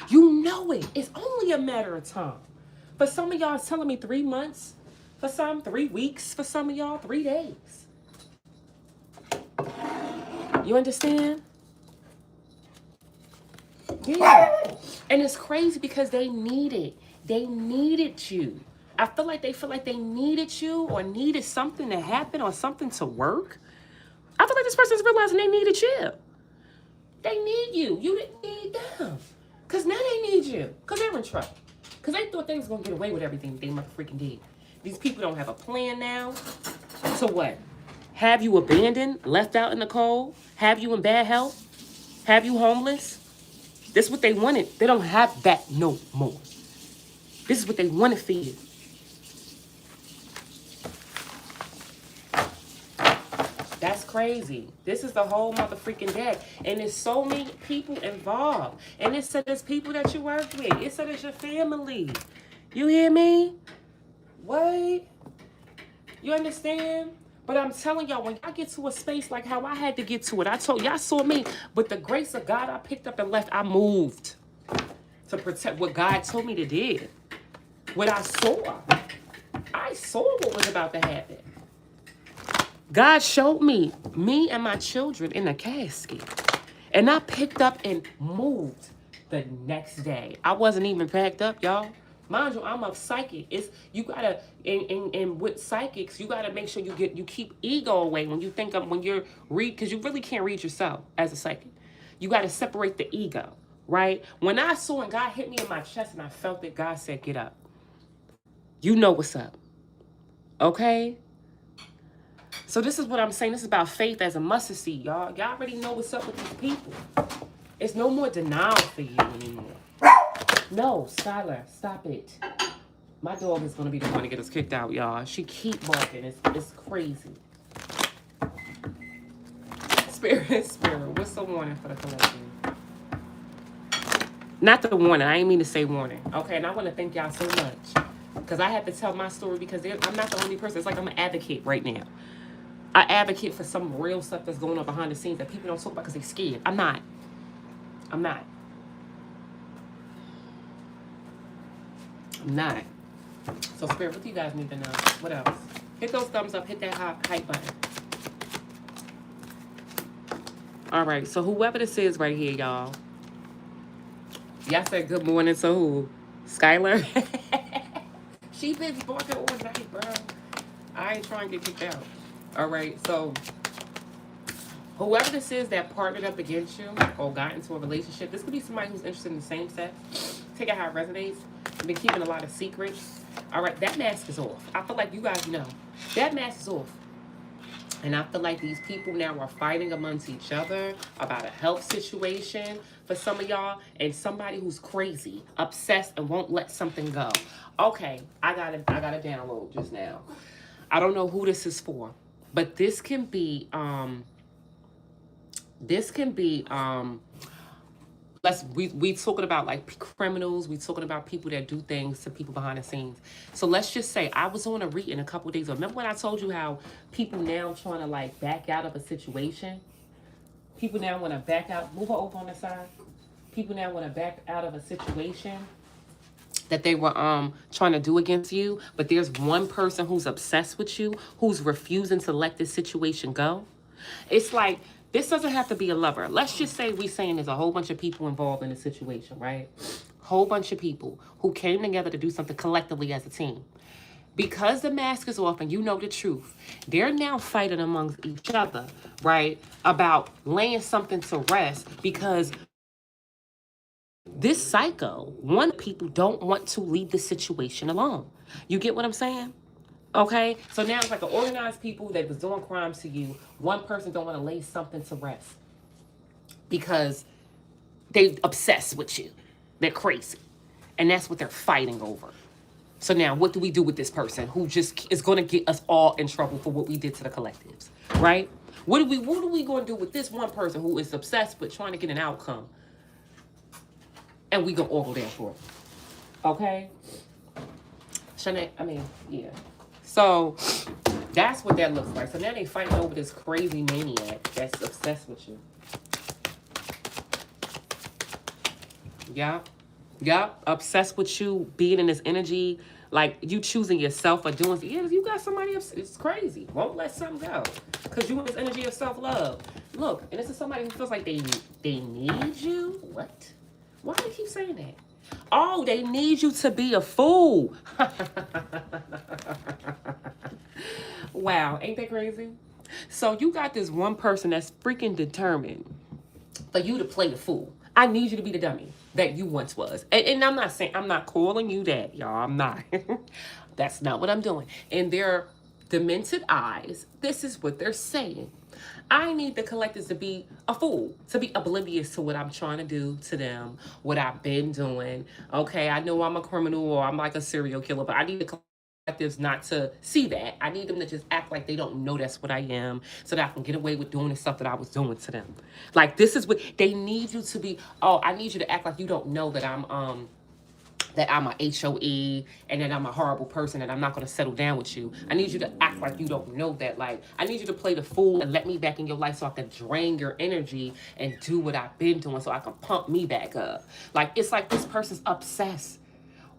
You know it. It's only a matter of time. For some of y'all, it's telling me 3 months. For some, 3 weeks. For some of y'all, 3 days. You understand? Yeah. And it's crazy because they need it. They needed you. I feel like they needed you or needed something to happen or something to work. I feel like this person's realizing they needed you. They need you. You didn't need them. Because now they need you. Because they're in trouble. Because they thought they was going to get away with everything they mother freaking did. These people don't have a plan now. So what? Have you abandoned, left out in the cold? Have you in bad health? Have you homeless? This is what they wanted. They don't have that no more. This is what they wanted for you. That's crazy. This is the whole mother freaking deck. And there's so many people involved. And it said there's people that you work with. It said it's your family. You hear me? What? You understand? But I'm telling y'all, when y'all get to a space like how I had to get to it, I told y'all saw me. But the grace of God, I picked up and left. I moved to protect what God told me to do. What I saw. I saw what was about to happen. God showed me and my children in a casket. And I picked up and moved the next day. I wasn't even packed up, y'all. Mind you, I'm a psychic. It's you gotta and with psychics, you gotta make sure you keep ego away when you think of when you're because you really can't read yourself as a psychic. You gotta separate the ego, right? When I saw and God hit me in my chest and I felt it, God said, "Get up." You know what's up, okay? So this is what I'm saying. This is about faith as a mustard seed, y'all. Y'all already know what's up with these people. It's no more denial for you anymore. No, Skylar, stop it. My dog is going to be the one to get us kicked out, y'all. She keep barking. It's crazy. Spirit, what's the warning for the collective? Not the warning. I ain't mean to say warning. Okay, and I want to thank y'all so much. Because I have to tell my story because I'm not the only person. It's like I'm an advocate right now. I advocate for some real stuff that's going on behind the scenes that people don't talk about because they're scared. I'm not. I'm not. So, Spirit, what do you guys need to know? What else? Hit those thumbs up. Hit that hype button. All right. So, whoever this is right here, y'all. Y'all said good morning. So, who? Skylar? She been barking all night, bro. I ain't trying to get kicked out. All right. So, whoever this is that partnered up against you or got into a relationship, this could be somebody who's interested in the same sex. Take it how it resonates. Been keeping a lot of secrets. All right, that mask is off. I feel like you guys know that mask is off. And I feel like these people now are fighting amongst each other about a health situation for some of y'all and somebody who's crazy, obsessed, and won't let something go. Okay, I got a download just now. I don't know who this is for, but this can be We talking about like criminals. We talking about people that do things to people behind the scenes. So let's just say I was on a reading a couple days ago. Remember when I told you how people now trying to like back out of a situation? People now want to back out. Move her over on the side. People now want to back out of a situation that they were trying to do against you, but there's one person who's obsessed with you, who's refusing to let this situation go. It's like, this doesn't have to be a lover. Let's just say we saying there's a whole bunch of people involved in the situation, right? Whole bunch of people who came together to do something collectively as a team. Because the mask is off and you know the truth, they're now fighting amongst each other, right? About laying something to rest because this psycho, one people don't want to leave the situation alone. You get what I'm saying? Okay? So now it's like an organized people that was doing crimes to you. One person don't want to lay something to rest because they obsessed with you. They're crazy. And that's what they're fighting over. So now what do we do with this person who just is going to get us all in trouble for what we did to the collectives, right? What are we going to do with this one person who is obsessed with trying to get an outcome? And we gonna all go down for it. Okay? Shanae, I mean, yeah. So that's what that looks like. So now they fighting over this crazy maniac that's obsessed with you. Yeah. Yeah. Obsessed with you, being in this energy, like you choosing yourself or doing. Yeah, if you got somebody else, it's crazy. Won't let something go. Because you in this energy of self-love. Look, and this is somebody who feels like they need you. What? Why do you keep saying that? Oh, they need you to be a fool. Wow, ain't that crazy? So you got this one person that's freaking determined for you to play the fool. I need you to be the dummy that you once was. And I'm not saying, I'm not calling you that, y'all. I'm not. That's not what I'm doing. In their demented eyes, this is what they're saying. I need the collectors to be a fool, to be oblivious to what I'm trying to do to them, what I've been doing. Okay, I know I'm a criminal or I'm like a serial killer, but I need the collectives not to see that. I need them to just act like they don't know that's what I am so that I can get away with doing the stuff that I was doing to them. Like, this is what they need you to be. Oh, I need you to act like you don't know that I'm a HOE and that I'm a horrible person and I'm not going to settle down with you. I need you to act like you don't know that. Like, I need you to play the fool and let me back in your life so I can drain your energy and do what I've been doing so I can pump me back up. Like, it's like this person's obsessed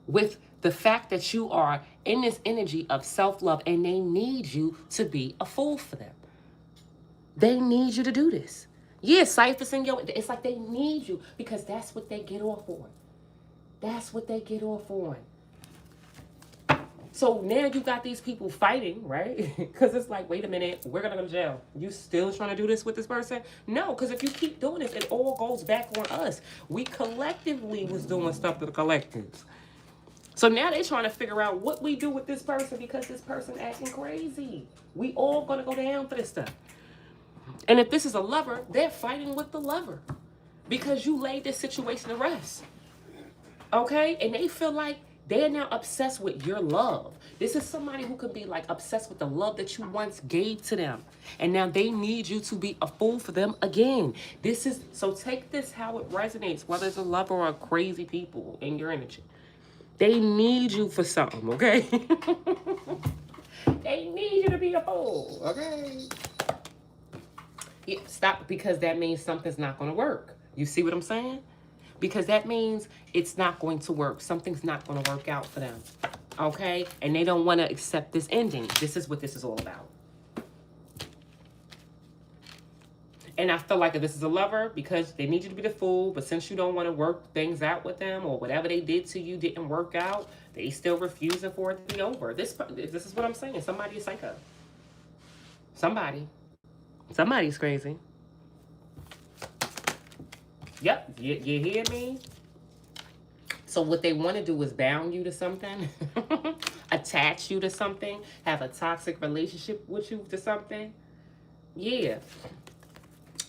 with the fact that you are in this energy of self-love and they need you to be a fool for them. They need you to do this. Yeah, Cypher's in your... It's like they need you because that's what they get off on. That's what they get off on. So now you got these people fighting, right? Because it's like, wait a minute, we're going to go to jail. You still trying to do this with this person? No, because if you keep doing this, it all goes back on us. We collectively was doing stuff to the collectives. So now they're trying to figure out what we do with this person because this person acting crazy. We all going to go down for this stuff. And if this is a lover, they're fighting with the lover because you laid this situation to rest. Okay? And they feel like they're now obsessed with your love. This is somebody who could be like obsessed with the love that you once gave to them. And now they need you to be a fool for them again. This is, so take this how it resonates, whether it's a lover or crazy people in your energy. They need you for something, okay? They need you to be a fool, okay? Yeah, stop, because that means something's not going to work. You see what I'm saying? Because that means it's not going to work. Something's not going to work out for them. Okay? And they don't want to accept this ending. This is what this is all about. And I feel like if this is a lover, because they need you to be the fool, but since you don't want to work things out with them or whatever they did to you didn't work out, they still refusing for it to be over. This is what I'm saying. Somebody is psycho. Somebody's crazy. Yep, you hear me? So what they want to do is bound you to something, attach you to something, have a toxic relationship with you to something. Yeah.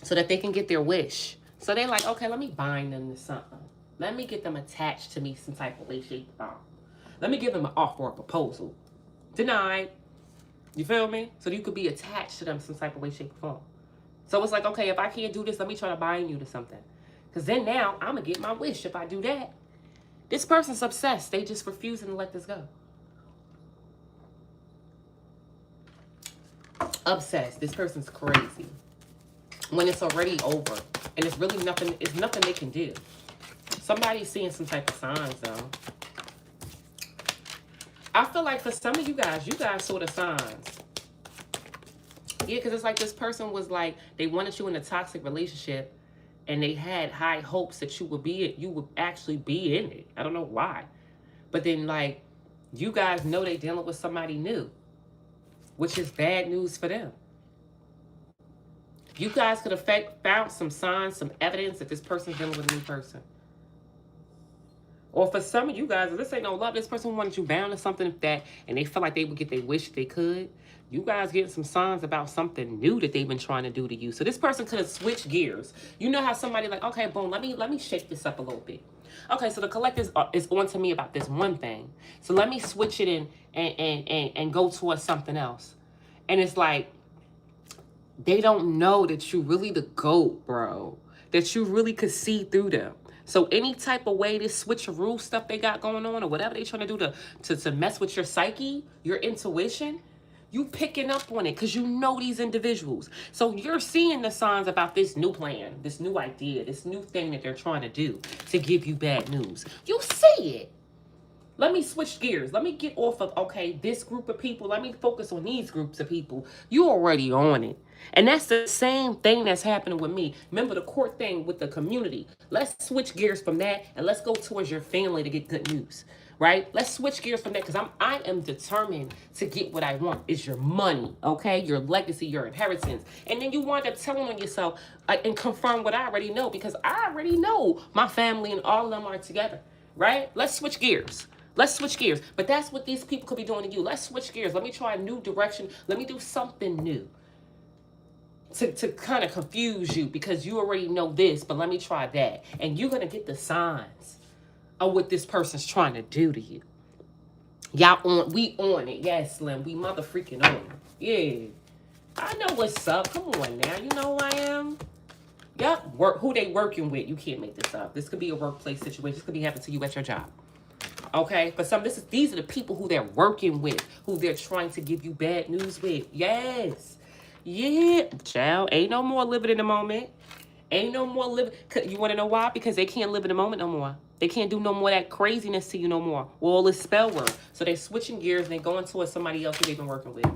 So that they can get their wish. So they're like, okay, let me bind them to something. Let me get them attached to me some type of way, shape, or form. Let me give them an offer or proposal. Denied. You feel me? So you could be attached to them some type of way, shape, or form. So it's like, okay, if I can't do this, let me try to bind you to something. Because then now I'm going to get my wish if I do that. This person's obsessed. They just refusing to let this go. Obsessed. This person's crazy. When it's already over. And it's really nothing, it's nothing they can do. Somebody's seeing some type of signs, though. I feel like for some of you guys saw the signs. Yeah, because it's like this person was like, they wanted you in a toxic relationship, and they had high hopes that you would actually be in it. I don't know why. But then, like, you guys know they dealing with somebody new, which is bad news for them. You guys could have found some signs, some evidence that this person's dealing with a new person. Or for some of you guys, if this ain't no love, this person wanted you bound to something that, and they felt like they would get their wish if they could. You guys getting some signs about something new that they've been trying to do to you. So this person could have switched gears. You know how somebody like, okay, boom, let me shake this up a little bit. Okay, so the collective is on to me about this one thing. So let me switch it in and go towards something else. And it's like, they don't know that you really the GOAT, bro. That you really could see through them. So any type of way, this switcheroo stuff they got going on, or whatever they trying to do to mess with your psyche, your intuition, you picking up on it because you know these individuals. So you're seeing the signs about this new plan, this new idea, this new thing that they're trying to do to give you bad news. You see it. Let me switch gears. Let me get off of, okay, this group of people. Let me focus on these groups of people. You already on it. And that's the same thing that's happening with me. Remember the court thing with the community. Let's switch gears from that and let's go towards your family to get good news, right? Let's switch gears from that because I am determined to get what I want. It's your money, okay? Your legacy, your inheritance. And then you wind up telling on yourself and confirm what I already know because I already know my family and all of them are together, right? Let's switch gears. Let's switch gears. But that's what these people could be doing to you. Let's switch gears. Let me try a new direction. Let me do something new. To kind of confuse you because you already know this, but let me try that. And you're going to get the signs of what this person's trying to do to you. We on it. Yes, Slim. We mother freaking on it. Yeah. I know what's up. Come on now. You know who I am. Yep. Who they working with. You can't make this up. This could be a workplace situation. This could be happening to you at your job. Okay, for some, these are the people who they're working with, who they're trying to give you bad news with. Yes. Yeah, child, ain't no more living in the moment. Ain't no more living. You want to know why? Because they can't live in the moment no more. They can't do no more of that craziness to you no more. Well, all this spell work. So they're switching gears and they're going towards somebody else who they've been working with.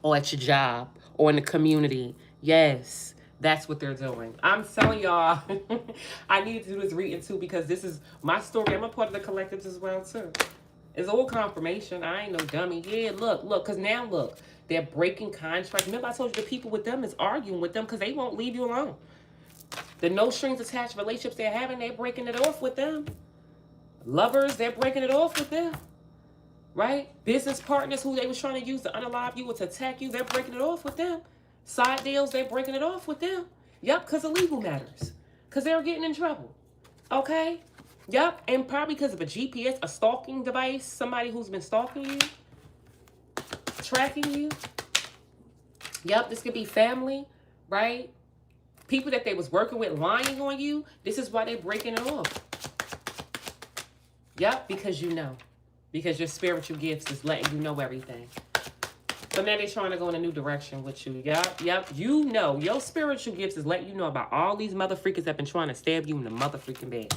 Or at your job. Or in the community. Yes. That's what they're doing. I'm telling y'all, I need to do this reading too because this is my story. I'm a part of the collectives as well too. It's all confirmation. I ain't no dummy. Yeah, look, because now look, they're breaking contracts. Remember I told you the people with them is arguing with them because they won't leave you alone. The no strings attached relationships they're having, they're breaking it off with them. Lovers, they're breaking it off with them. Right? Business partners who they was trying to use to unalive you or to attack you, they're breaking it off with them. Side deals, they're breaking it off with them. Yep, because of legal matters. Because they're getting in trouble. Okay? Yep, and probably because of a GPS, a stalking device, somebody who's been stalking you, tracking you. Yep, this could be family, right? People that they was working with lying on you. This is why they're breaking it off. Yep, because you know. Because your spiritual gifts is letting you know everything. So now they're trying to go in a new direction with you. Yep. You know, your spiritual gifts is letting you know about all these mother freakers that have been trying to stab you in the mother freaking bed.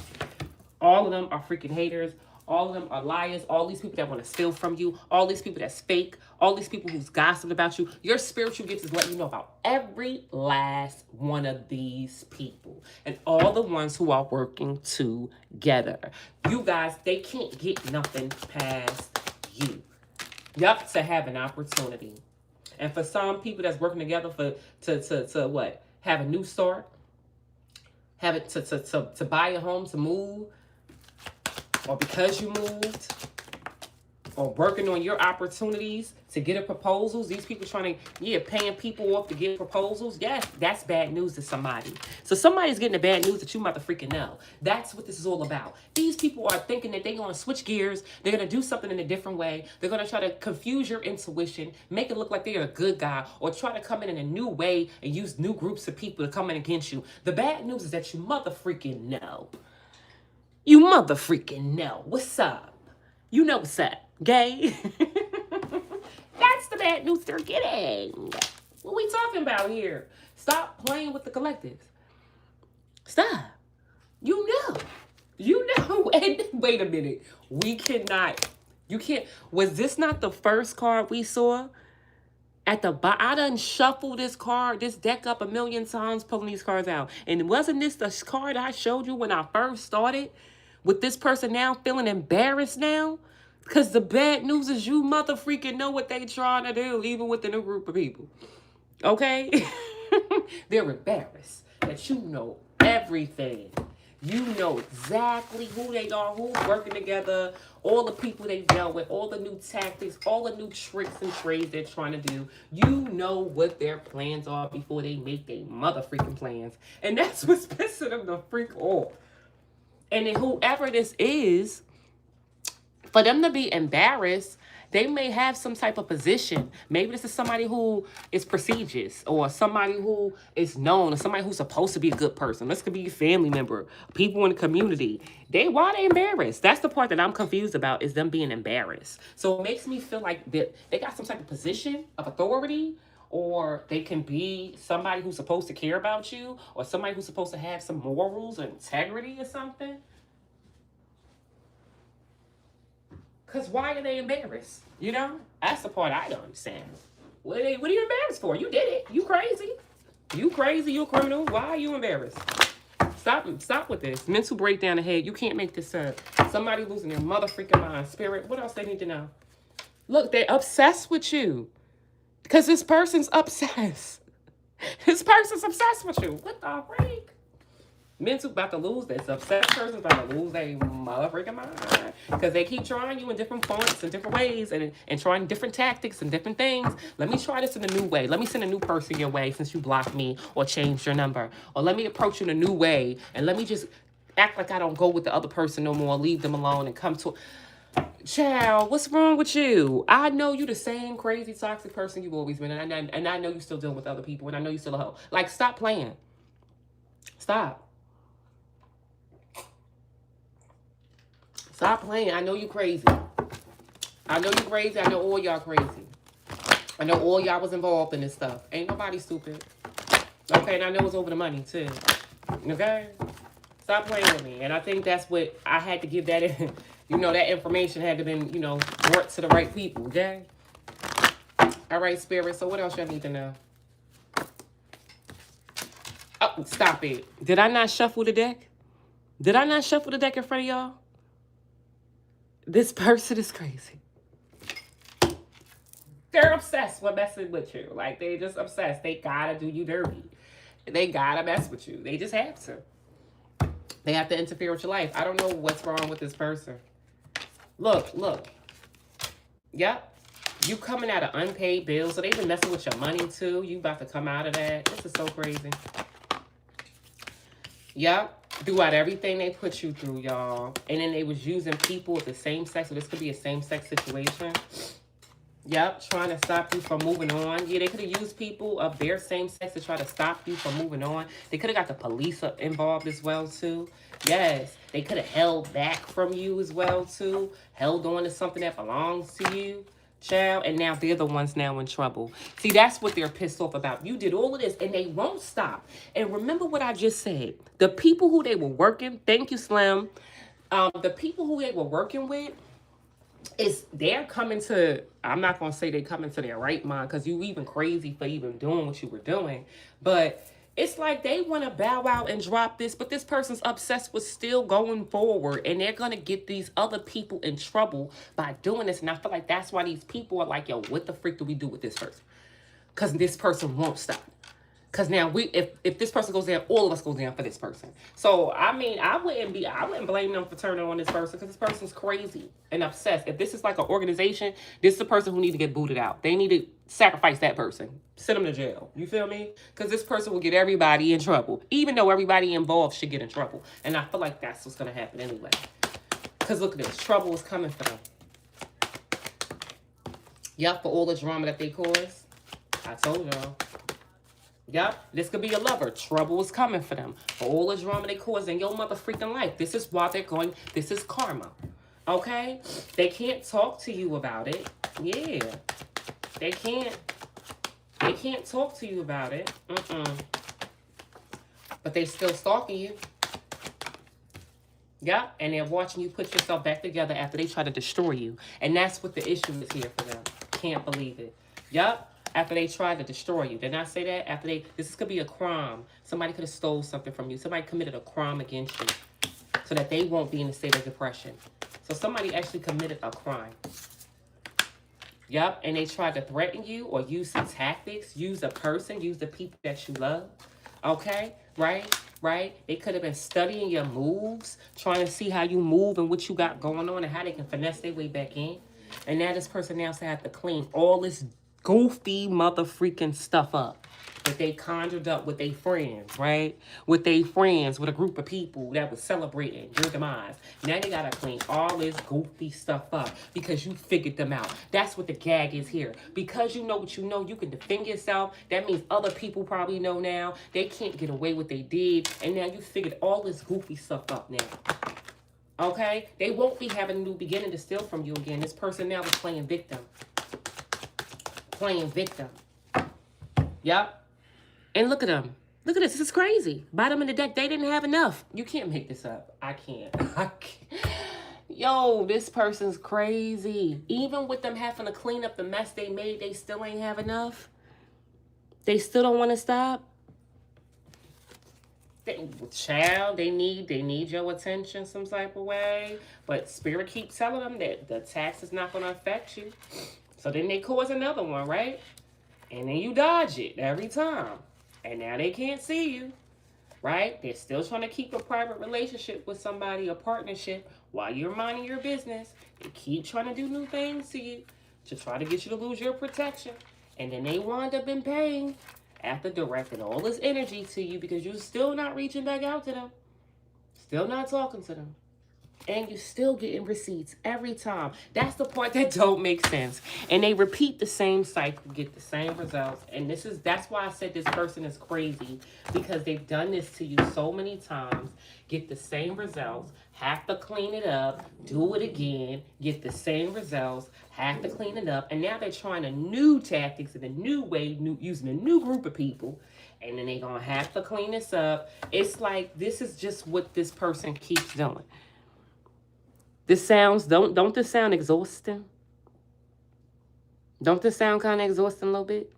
All of them are freaking haters. All of them are liars. All these people that want to steal from you. All these people that's fake. All these people who's gossiping about you. Your spiritual gifts is letting you know about every last one of these people. And all the ones who are working together. You guys, they can't get nothing past you. Yep, to have an opportunity. And for some people that's working together to what? Have a new start. Have it to buy a home, to move. Or because you moved. or working on your opportunities to get a proposals. These people trying to, paying people off to get proposals. Yes, that's bad news to somebody. So somebody's getting the bad news that you mother freaking know. That's what this is all about. These people are thinking that they're going to switch gears. They're going to do something in a different way. They're going to try to confuse your intuition, make it look like they're a good guy, or try to come in a new way and use new groups of people to come in against you. The bad news is that you mother freaking know. You mother freaking know. What's up? You know what's up, gay? That's the bad news they're getting. What we talking about here? Stop playing with the collectives. Stop. You know. You know. And wait a minute. We cannot. You can't. Was this not the first card we saw? At the bottom, I done shuffled this card, this deck up a million times, pulling these cards out. And wasn't this the card I showed you when I first started? With this person now feeling embarrassed now? Because the bad news is you mother freaking know what they trying to do, even with the new group of people. Okay? They're embarrassed that you know everything. You know exactly who they are, who's working together, all the people they've dealt with, all the new tactics, all the new tricks and trades they're trying to do. You know what their plans are before they make their mother freaking plans. And that's what's pissing them the freak off. And then whoever this is, for them to be embarrassed, they may have some type of position. Maybe this is somebody who is prestigious, or somebody who is known, or somebody who's supposed to be a good person. This could be a family member, people in the community. Why are they embarrassed? That's the part that I'm confused about, is them being embarrassed. So it makes me feel like they got some type of position of authority, or they can be somebody who's supposed to care about you, or somebody who's supposed to have some morals or integrity or something. Because why are they embarrassed? You know? That's the part I don't understand. What are you embarrassed for? You did it. You crazy. You crazy. You a criminal. Why are you embarrassed? Stop with this. Mental breakdown ahead. You can't make this up. Somebody losing their mother freaking mind. Spirit. What else they need to know? Look, they're obsessed with you. Because this person's obsessed. This person's obsessed with you. What the freak? Mental about to lose this. Upset person's about to lose their motherfucking mind. Because they keep trying you in different points and different ways, and trying different tactics and different things. Let me try this in a new way. Let me send a new person your way since you blocked me or changed your number. Or let me approach you in a new way, and let me just act like I don't go with the other person no more. Leave them alone and come to... Child, what's wrong with you? I know you the same crazy toxic person you've always been, and I know you still dealing with other people, and I know you still a hoe. Like, stop playing. Stop. Stop playing. I know you crazy. I know you crazy. I know all y'all crazy. I know all y'all was involved in this stuff. Ain't nobody stupid. Okay, and I know it's over the money, too. Okay? Stop playing with me. And I think that's what I had to give that in. You know, that information had to been, brought to the right people, okay? All right, Spirit. So what else y'all need to know? Oh, stop it. Did I not shuffle the deck? Did I not shuffle the deck in front of y'all? This person is crazy. They're obsessed with messing with you. Like, they just obsessed. They gotta do you dirty. They gotta mess with you. They just have to. They have to interfere with your life. I don't know what's wrong with this person. Look. Yep. You coming out of unpaid bills. So they've been messing with your money, too. You about to come out of that. This is so crazy. Yep. Throughout everything they put you through, y'all. And then they was using people of the same sex. So this could be a same-sex situation. Yep. Trying to stop you from moving on. Yeah, they could have used people of their same sex to try to stop you from moving on. They could have got the police involved as well, too. Yes. They could have held back from you as well, too. Held on to something that belongs to you. Child, and now they're the ones now in trouble. See, that's what they're pissed off about. You did all of this, and they won't stop. And remember what I just said. The people who they were working, thank you, Slim. The people who they were working with, they're coming to, I'm not going to say they coming to their right mind, because you even crazy for even doing what you were doing. But it's like they want to bow out and drop this, but this person's obsessed with still going forward, and they're going to get these other people in trouble by doing this. And I feel like that's why these people are like, yo, what the freak do we do with this person? Because this person won't stop. Because now if this person goes down, all of us go down for this person. So I mean, I wouldn't blame them for turning on this person because this person's crazy and obsessed. If this is like an organization, this is the person who need to get booted out. They need to sacrifice that person, send them to jail. You feel me? Because this person will get everybody in trouble, even though everybody involved should get in trouble. And I feel like that's what's gonna happen anyway. Because look at this, trouble is coming for them. Yep, for all the drama that they cause. I told y'all. Yep, this could be a lover. Trouble is coming for them. For all the drama they cause in your mother freaking life. This is why they're going. This is karma. Okay? They can't talk to you about it. Yeah. They can't. They can't talk to you about it. But they still stalking you. Yep. And they're watching you put yourself back together after they try to destroy you. And that's what the issue is here for them. Can't believe it. Yep. After they tried to destroy you. Didn't I say that? After this could be a crime. Somebody could have stole something from you. Somebody committed a crime against you so that they won't be in a state of depression. So somebody actually committed a crime. Yep, and they tried to threaten you or use some tactics, use a person, use the people that you love. Okay, right? They could have been studying your moves, trying to see how you move and what you got going on and how they can finesse their way back in. And now this person now have to clean all this goofy mother freaking stuff up that they conjured up with their friends, right? With their friends, with a group of people that was celebrating your demise. Now they gotta clean all this goofy stuff up because you figured them out. That's what the gag is here. Because you know what you know, you can defend yourself. That means other people probably know now. They can't get away what they did. And now you figured all this goofy stuff up now. Okay? They won't be having a new beginning to steal from you again. This person now is playing victim. Playing victim. Yep. And look at them. Look at this. This is crazy. Bottom of the deck, they didn't have enough. You can't make this up. I can't. Yo, this person's crazy. Even with them having to clean up the mess they made, they still ain't have enough. They still don't want to stop. Child, they need your attention some type of way. But Spirit keeps telling them that the tax is not going to affect you. So then they cause another one, right? And then you dodge it every time. And now they can't see you, right? They're still trying to keep a private relationship with somebody, a partnership, while you're minding your business. They keep trying to do new things to you to try to get you to lose your protection. And then they wind up in pain after directing all this energy to you because you're still not reaching back out to them. Still not talking to them. And you're still getting receipts every time. That's the part that don't make sense. And they repeat the same cycle, get the same results. And that's why I said this person is crazy. Because they've done this to you so many times. Get the same results. Have to clean it up. Do it again. Get the same results. Have to clean it up. And now they're trying a new tactics in a new way, using a new group of people. And then they're going to have to clean this up. It's like this is just what this person keeps doing. This sounds, don't this sound exhausting? Don't this sound kind of exhausting a little bit?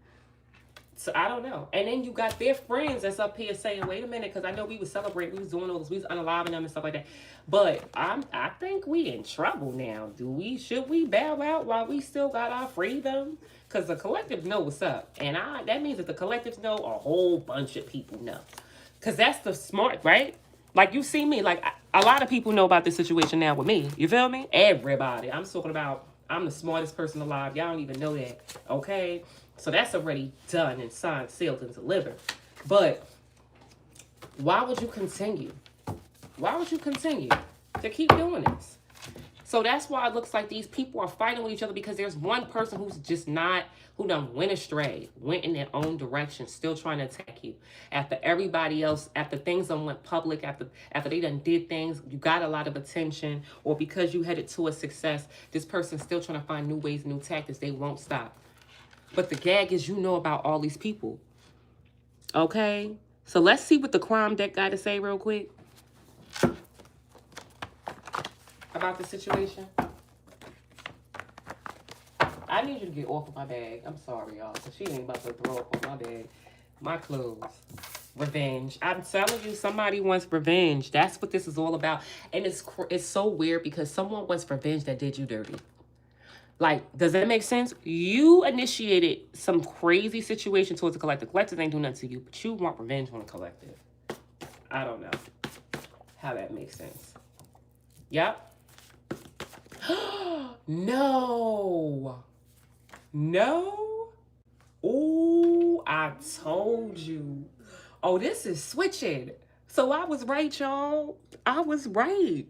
So I don't know. And then you got their friends that's up here saying, wait a minute, because I know we was celebrating, we was doing all this, we was unaliving them and stuff like that. But I think we in trouble now. Should we bow out while we still got our freedom? Because the collective know what's up. And that means that the collectives know, a whole bunch of people know. Because that's the smart, right? Like, you see me, like, a lot of people know about this situation now with me. You feel me? Everybody. I'm talking about, I'm the smartest person alive. Y'all don't even know that, okay? So that's already done and signed, sealed, and delivered. But why would you continue? Why would you continue to keep doing this? So that's why it looks like these people are fighting with each other because there's one person who's just not, who done went astray, went in their own direction, still trying to attack you. After everybody else, after things done went public, after they done did things, you got a lot of attention, or because you headed to a success, this person's still trying to find new ways, new tactics. They won't stop. But the gag is you know about all these people. Okay? So let's see what the crime deck got to say real quick about the situation. I need you to get off of my bag. I'm sorry, y'all. Because she ain't about to throw up on my bag. My clothes. Revenge. I'm telling you, somebody wants revenge. That's what this is all about. And it's so weird because someone wants revenge that did you dirty. Like, does that make sense? You initiated some crazy situation towards the collective. Collective ain't do nothing to you, but you want revenge on the collective. I don't know how that makes sense. Yep. No. No. Ooh, I told you. Oh, this is switching. So I was right, y'all. I was right.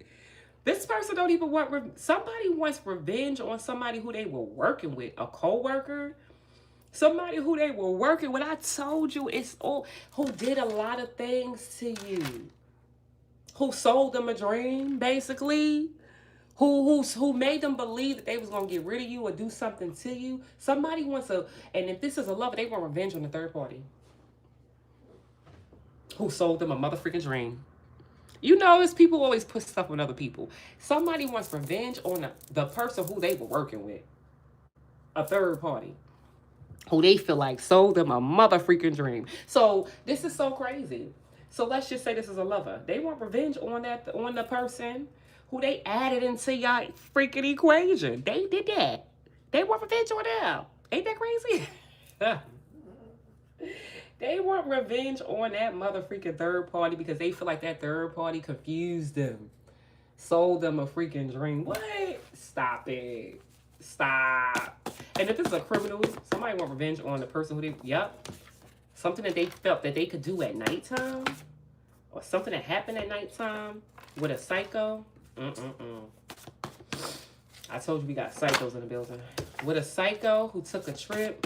This person don't even want somebody wants revenge on somebody who they were working with, a co-worker, somebody who they were working with. I told you it's all who did a lot of things to you, who sold them a dream, basically, who made them believe that they was gonna get rid of you or do something to you. Somebody wants a, and if this is a lover, they want revenge on the third party who sold them a motherfucking dream. You notice people always put stuff on other people. Somebody wants revenge on the person who they were working with. A third party. Who they feel like sold them a motherfucking dream. So this is so crazy. So let's just say this is a lover. They want revenge on the person who they added into your freaking equation. They did that. They want revenge on them. Ain't that crazy? They want revenge on that motherfucking third party because they feel like that third party confused them. Sold them a freaking dream. What? Stop it. Stop. And if it's a criminal, somebody want revenge on the person who they, yep. Something that they felt that they could do at nighttime. Or something that happened at nighttime with a psycho. I told you we got psychos in the building. With a psycho who took a trip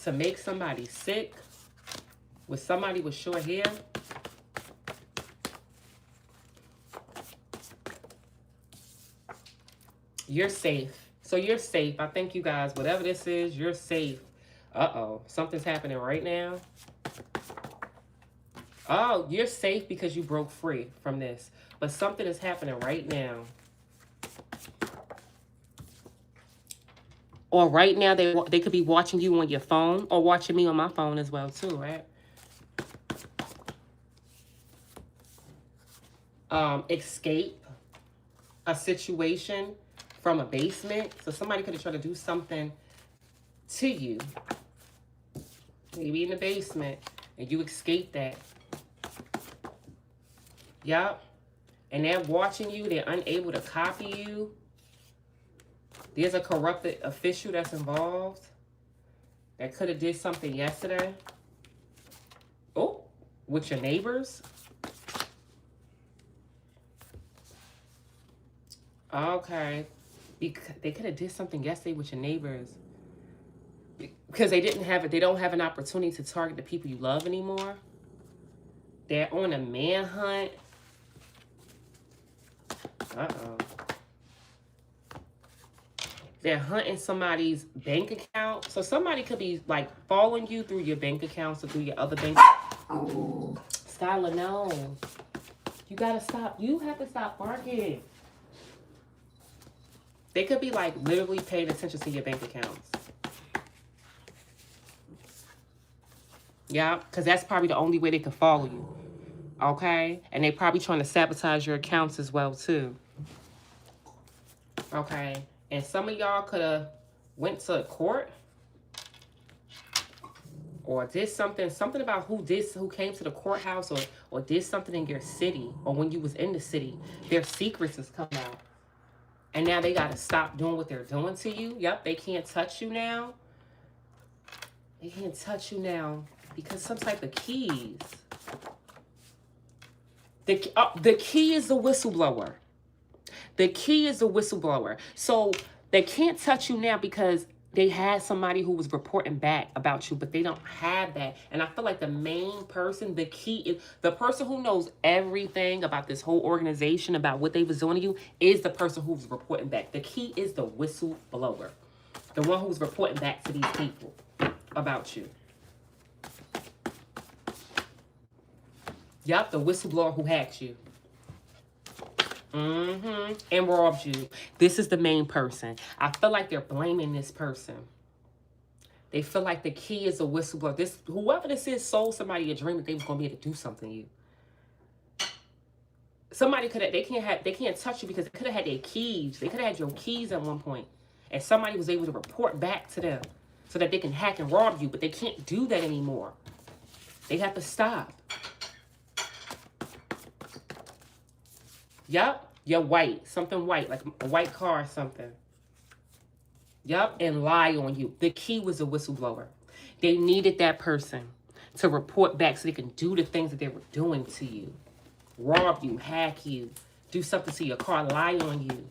to make somebody sick, with somebody with short hair. You're safe. So you're safe. I think you guys, whatever this is, you're safe. Uh-oh. Something's happening right now. Oh, you're safe because you broke free from this. But something is happening right now. Or right now, they could be watching you on your phone or watching me on my phone as well, too, right? Escape a situation from a basement. So somebody could have tried to do something to you. Maybe in the basement. And you escape that. Yup. And they're watching you. They're unable to copy you. There's a corrupted official that's involved that could have did something yesterday. Oh, with your neighbors. Okay. They could have did something yesterday with your neighbors. Because they don't have an opportunity to target the people you love anymore. They're on a manhunt. Uh-oh. They're hunting somebody's bank account. So somebody could be like following you through your bank accounts or through your other bank. Skylar, no. You gotta stop. You have to stop barking. They could be like literally paying attention to your bank accounts. Yeah, because that's probably the only way they can follow you. Okay? And they probably trying to sabotage your accounts as well, too. Okay? And some of y'all could have went to court or did something about who came to the courthouse or did something in your city or when you was in the city. Their secrets has come out. And now they got to stop doing what they're doing to you. Yep, they can't touch you now. They can't touch you now because some type of keys. The key is the whistleblower. The key is the whistleblower. So they can't touch you now because they had somebody who was reporting back about you, but they don't have that. And I feel like the main person, the key is the person who knows everything about this whole organization, about what they was doing to you, is the person who's reporting back. The key is the whistleblower. The one who's reporting back to these people about you. Yup, the whistleblower who hacked you. And robbed you. This is the main person. I feel like they're blaming this person. They feel like the key is a whistleblower. Whoever this is sold somebody a dream that they was going to be able to do something to you. Somebody could have, they can't touch you because they could have had their keys. They could have had your keys at one point. And somebody was able to report back to them so that they can hack and rob you. But they can't do that anymore. They have to stop. Yup. You're white. Something white. Like a white car or something. Yup. And lie on you. The key was a whistleblower. They needed that person to report back so they can do the things that they were doing to you. Rob you. Hack you. Do something to your car. Lie on you.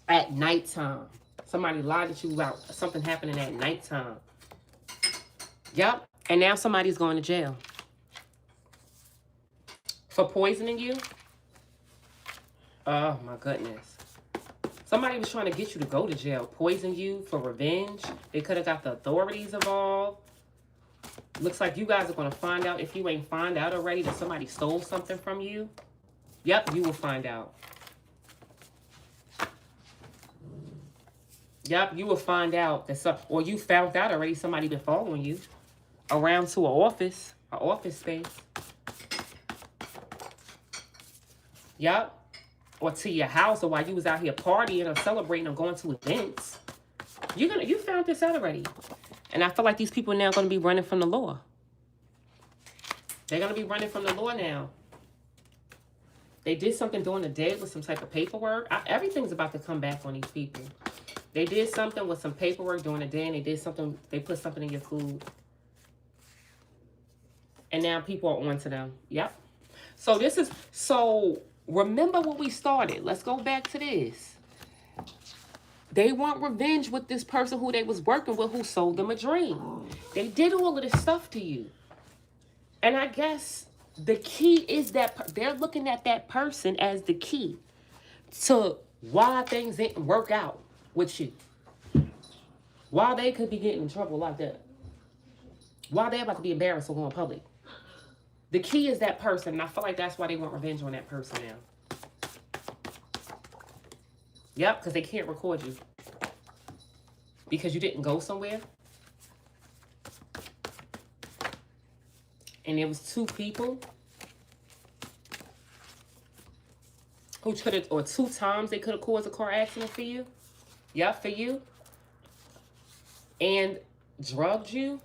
At nighttime. Somebody lied at you about something happening at nighttime. Yep. And now somebody's going to jail. For poisoning you? Oh, my goodness. Somebody was trying to get you to go to jail. Poison you for revenge. They could have got the authorities involved. Looks like you guys are going to find out, if you ain't find out already, that somebody stole something from you. Yep, you will find out. Yep, you will find out that or you found out already somebody been following you around to an office space. Yep. Or to your house, or while you was out here partying or celebrating or going to events. You found this out already. And I feel like these people now are going to be running from the law. They're going to be running from the law now. They did something during the day with some type of paperwork. Everything's about to come back on these people. They did something with some paperwork during the day, and they put something in your food. And now people are on to them. Yep. So remember when we started. Let's go back to this. They want revenge with this person who they was working with who sold them a dream. They did all of this stuff to you. And I guess the key is that they're looking at that person as the key to why things didn't work out with you. Why they could be getting in trouble like that. Why they about to be embarrassed or go in public. The key is that person, and I feel like that's why they want revenge on that person now. Yep, because they can't record you. Because you didn't go somewhere. And there was 2 people who could have, or 2 times they could have caused a car accident for you. Yep, for you. And drugged you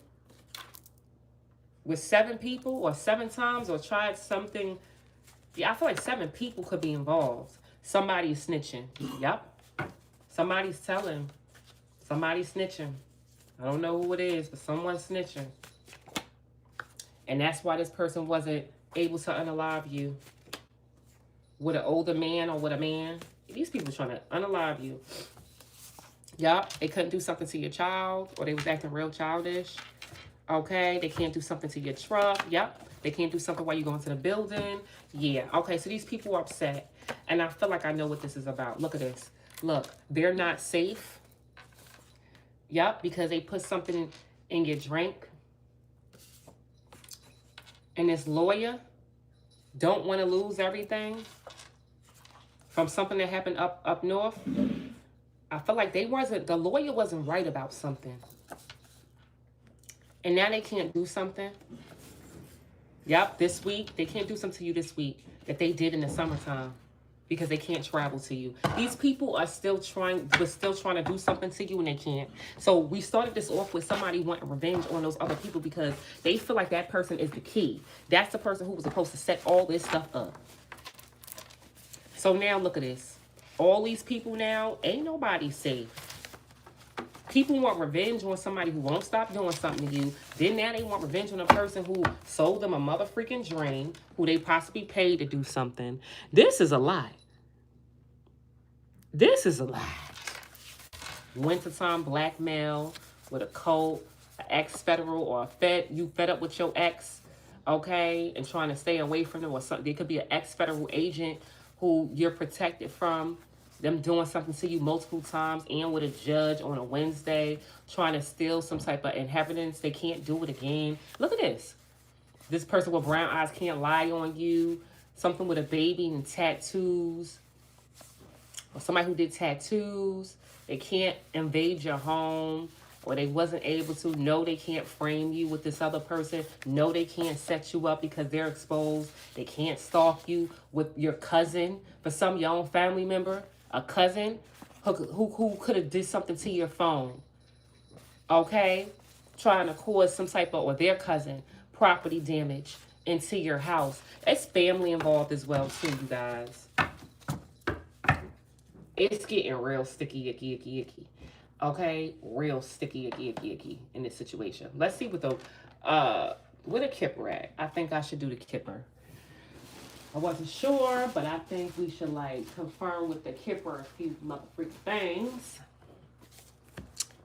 with 7 people or 7 times or tried something. Yeah, I feel like 7 people could be involved. Somebody's snitching. Yep. Somebody's telling. Somebody's snitching. I don't know who it is, but someone's snitching. And that's why this person wasn't able to unalive you with an older man or with a man. These people trying to unalive you. Yup, they couldn't do something to your child, or they was acting real childish. Okay, they can't do something to your truck. Yup, they can't do something while you go into the building. Yeah, okay, so these people are upset. And I feel like I know what this is about. Look at this. Look, they're not safe. Yup, because they put something in your drink. And this lawyer don't want to lose everything from something that happened up north. I feel like the lawyer wasn't right about something. And now they can't do something. Yep, this week. They can't do something to you this week that they did in the summertime because they can't travel to you. These people are still trying to do something to you and they can't. So we started this off with somebody wanting revenge on those other people because they feel like that person is the key. That's the person who was supposed to set all this stuff up. So now look at this. All these people now, ain't nobody safe. People want revenge on somebody who won't stop doing something to you. Then now they want revenge on a person who sold them a mother freaking dream, who they possibly paid to do something. This is a lie. This is a lie. Wintertime blackmail with a cult, an ex-federal or a fed. You fed up with your ex, okay, and trying to stay away from them or something. There could be an ex-federal agent who you're protected from. Them doing something to you multiple times and with a judge on a Wednesday trying to steal some type of inheritance. They can't do it again. Look at this. This person with brown eyes can't lie on you. Something with a baby and tattoos. Or somebody who did tattoos. They can't invade your home. or they wasn't able to. No, they can't frame you with this other person. No, they can't set you up because they're exposed. They can't stalk you with your cousin. For some, your own family member, a cousin who could have did something to your phone. Okay? Trying to cause some type of, or their cousin, property damage into your house. It's family involved as well too, you guys. It's getting real sticky, icky. Okay? Real sticky, icky in this situation. Let's see what the, where the kipper at? I think I should do the kipper. I wasn't sure, but I think we should, like, confirm with the kipper a few motherfucking things.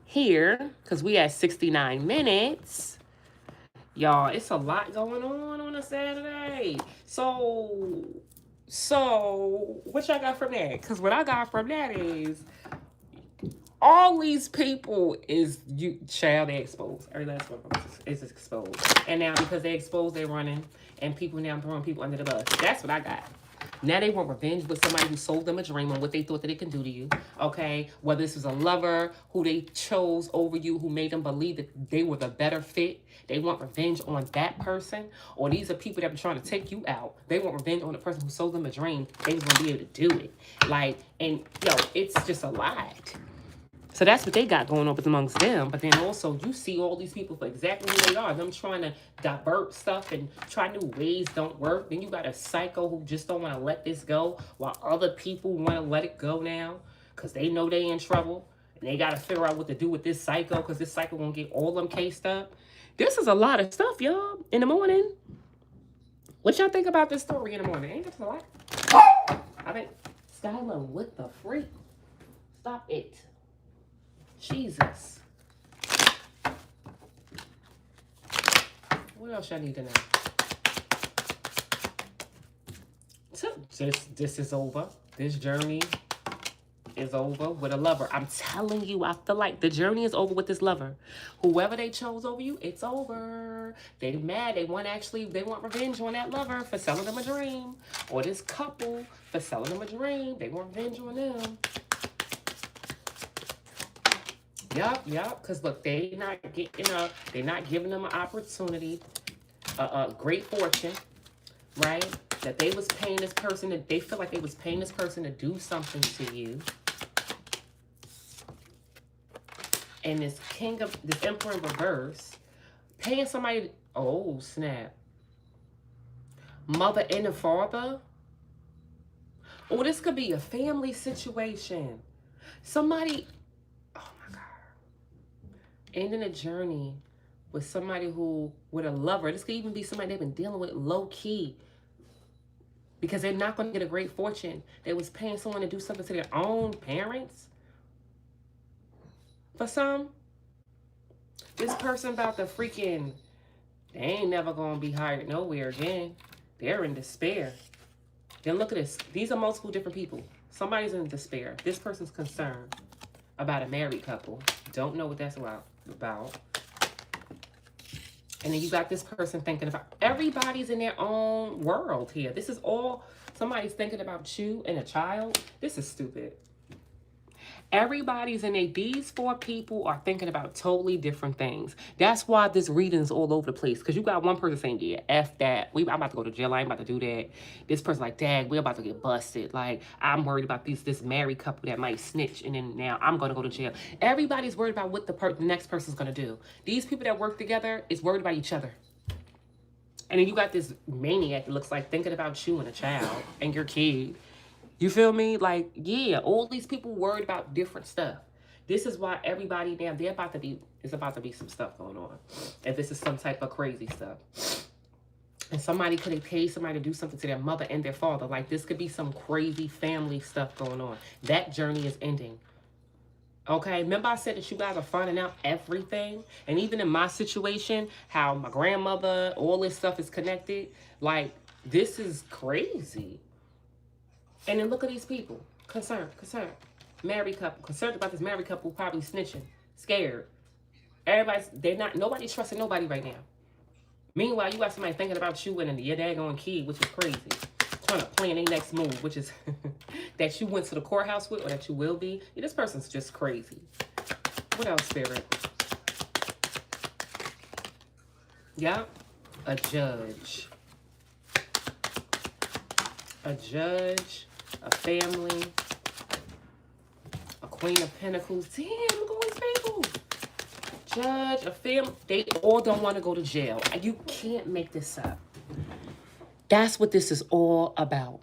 Here, because we at 69 minutes. Y'all, it's a lot going on a Saturday. So what y'all got from that? Because what I got from that is all these people is child, they exposed. Every last one of them is exposed. And now because they exposed, they're running. And people now throwing people under the bus. That's what I got. Now they want revenge with somebody who sold them a dream on what they thought that they can do to you. Okay? Whether this was a lover who they chose over you, who made them believe that they were the better fit. They want revenge on that person. Or these are people that are trying to take you out. They want revenge on the person who sold them a dream. They was going to be able to do it. Like, and yo, it's just a lot. So that's what they got going on amongst them. But then also you see all these people for exactly who they are. Them trying to divert stuff and try new ways don't work. Then you got a psycho who just don't want to let this go while other people want to let it go now because they know they in trouble. And they got to figure out what to do with this psycho because this psycho going to get all them cased up. This is a lot of stuff, y'all, in the morning. What y'all think about this story in the morning? Ain't that a lot? I think, Skylar, what the freak? Stop it. Jesus. What else I need to know? So this is over. This journey is over with a lover. I'm telling you, I feel like the journey is over with this lover. Whoever they chose over you, it's over. They mad. They want revenge on that lover for selling them a dream. Or this couple for selling them a dream. They want revenge on them. Yup. Because look, they're not giving them an opportunity, a great fortune, right? That they was paying this person, that they feel like they was paying this person to do something to you. And this emperor in reverse, paying somebody, oh snap. Mother and the father. Oh, this could be a family situation. Somebody, ending a journey with somebody with a lover. This could even be somebody they've been dealing with low key. Because they're not going to get a great fortune. They was paying someone to do something to their own parents. For some. This person about to freaking, they ain't never going to be hired nowhere again. They're in despair. Then look at this. These are multiple different people. Somebody's in despair. This person's concerned about a married couple. Don't know what that's about. And then you got this person thinking about, everybody's in their own world here. This is all, somebody's thinking about you and a child. This is stupid. Everybody's these 4 people are thinking about totally different things. That's why this reading is all over the place. Because you got one person saying, yeah, F that. I'm about to go to jail. I ain't about to do that. This person like, dang, we're about to get busted. Like, I'm worried about this married couple that might snitch. And then now I'm going to go to jail. Everybody's worried about what the next person's going to do. These people that work together is worried about each other. And then you got this maniac that looks like thinking about you and a child and your kid. You feel me? Like, yeah, all these people worried about different stuff. This is why everybody now, there's about to be some stuff going on. If this is some type of crazy stuff. And somebody could have paid somebody to do something to their mother and their father. Like, this could be some crazy family stuff going on. That journey is ending. Okay, remember I said that you guys are finding out everything? And even in my situation, how my grandmother, all this stuff is connected. Like, this is crazy. And then look at these people. Concerned. Married couple. Concerned about this married couple probably snitching. Scared. Nobody's trusting nobody right now. Meanwhile, you got somebody thinking about you and your daggone kid, which is crazy. Trying to plan their next move, which is that you went to the courthouse with or that you will be. Yeah, this person's just crazy. What else, Spirit? Yep. A judge. A judge. A family. A Queen of Pentacles. Damn, look at all these people. Judge, a family. They all don't want to go to jail. You can't make this up. That's what this is all about.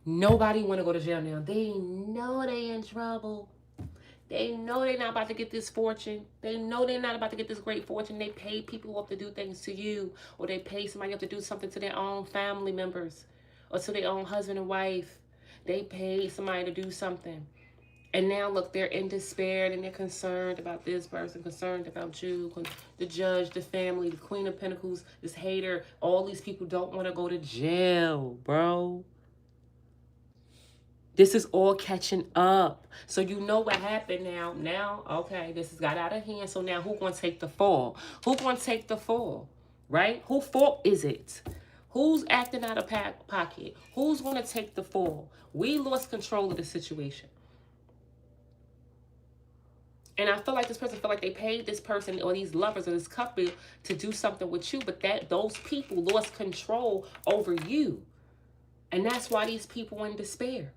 Nobody want to go to jail now. They know they in trouble. They know they're not about to get this fortune. They know they're not about to get this great fortune. They pay people up to do things to you. Or they pay somebody up to do something to their own family members. Or to their own husband and wife. They pay somebody to do something. And now, look, they're in despair and they're concerned about this person, concerned about you, the judge, the family, the Queen of Pentacles, this hater. All these people don't want to go to jail, bro. This is all catching up. So you know what happened now. Now, okay, this has got out of hand. So now who's going to take the fall? Who's going to take the fall, right? Whose fault is it? Who's acting out of pocket? Who's going to take the fall? We lost control of the situation. And I feel like this person felt like they paid this person or these lovers or this couple to do something with you, but that those people lost control over you. And that's why these people are in despair.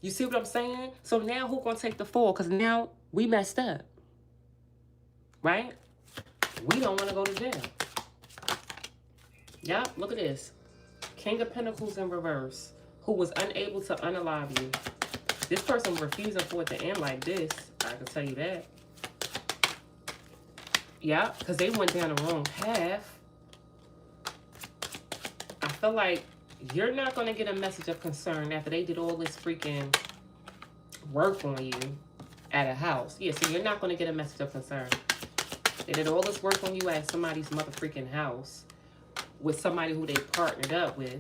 You see what I'm saying? So now who's going to take the fall? Because now we messed up. Right? We don't want to go to jail. Yep, look at this. King of Pentacles in reverse, who was unable to unalive you. This person refusing for it to end like this. I can tell you that. Yeah, because they went down the wrong path. I feel like you're not going to get a message of concern after they did all this freaking work on you at a house. Yeah, so you're not going to get a message of concern. They did all this work on you at somebody's mother freaking house with somebody who they partnered up with.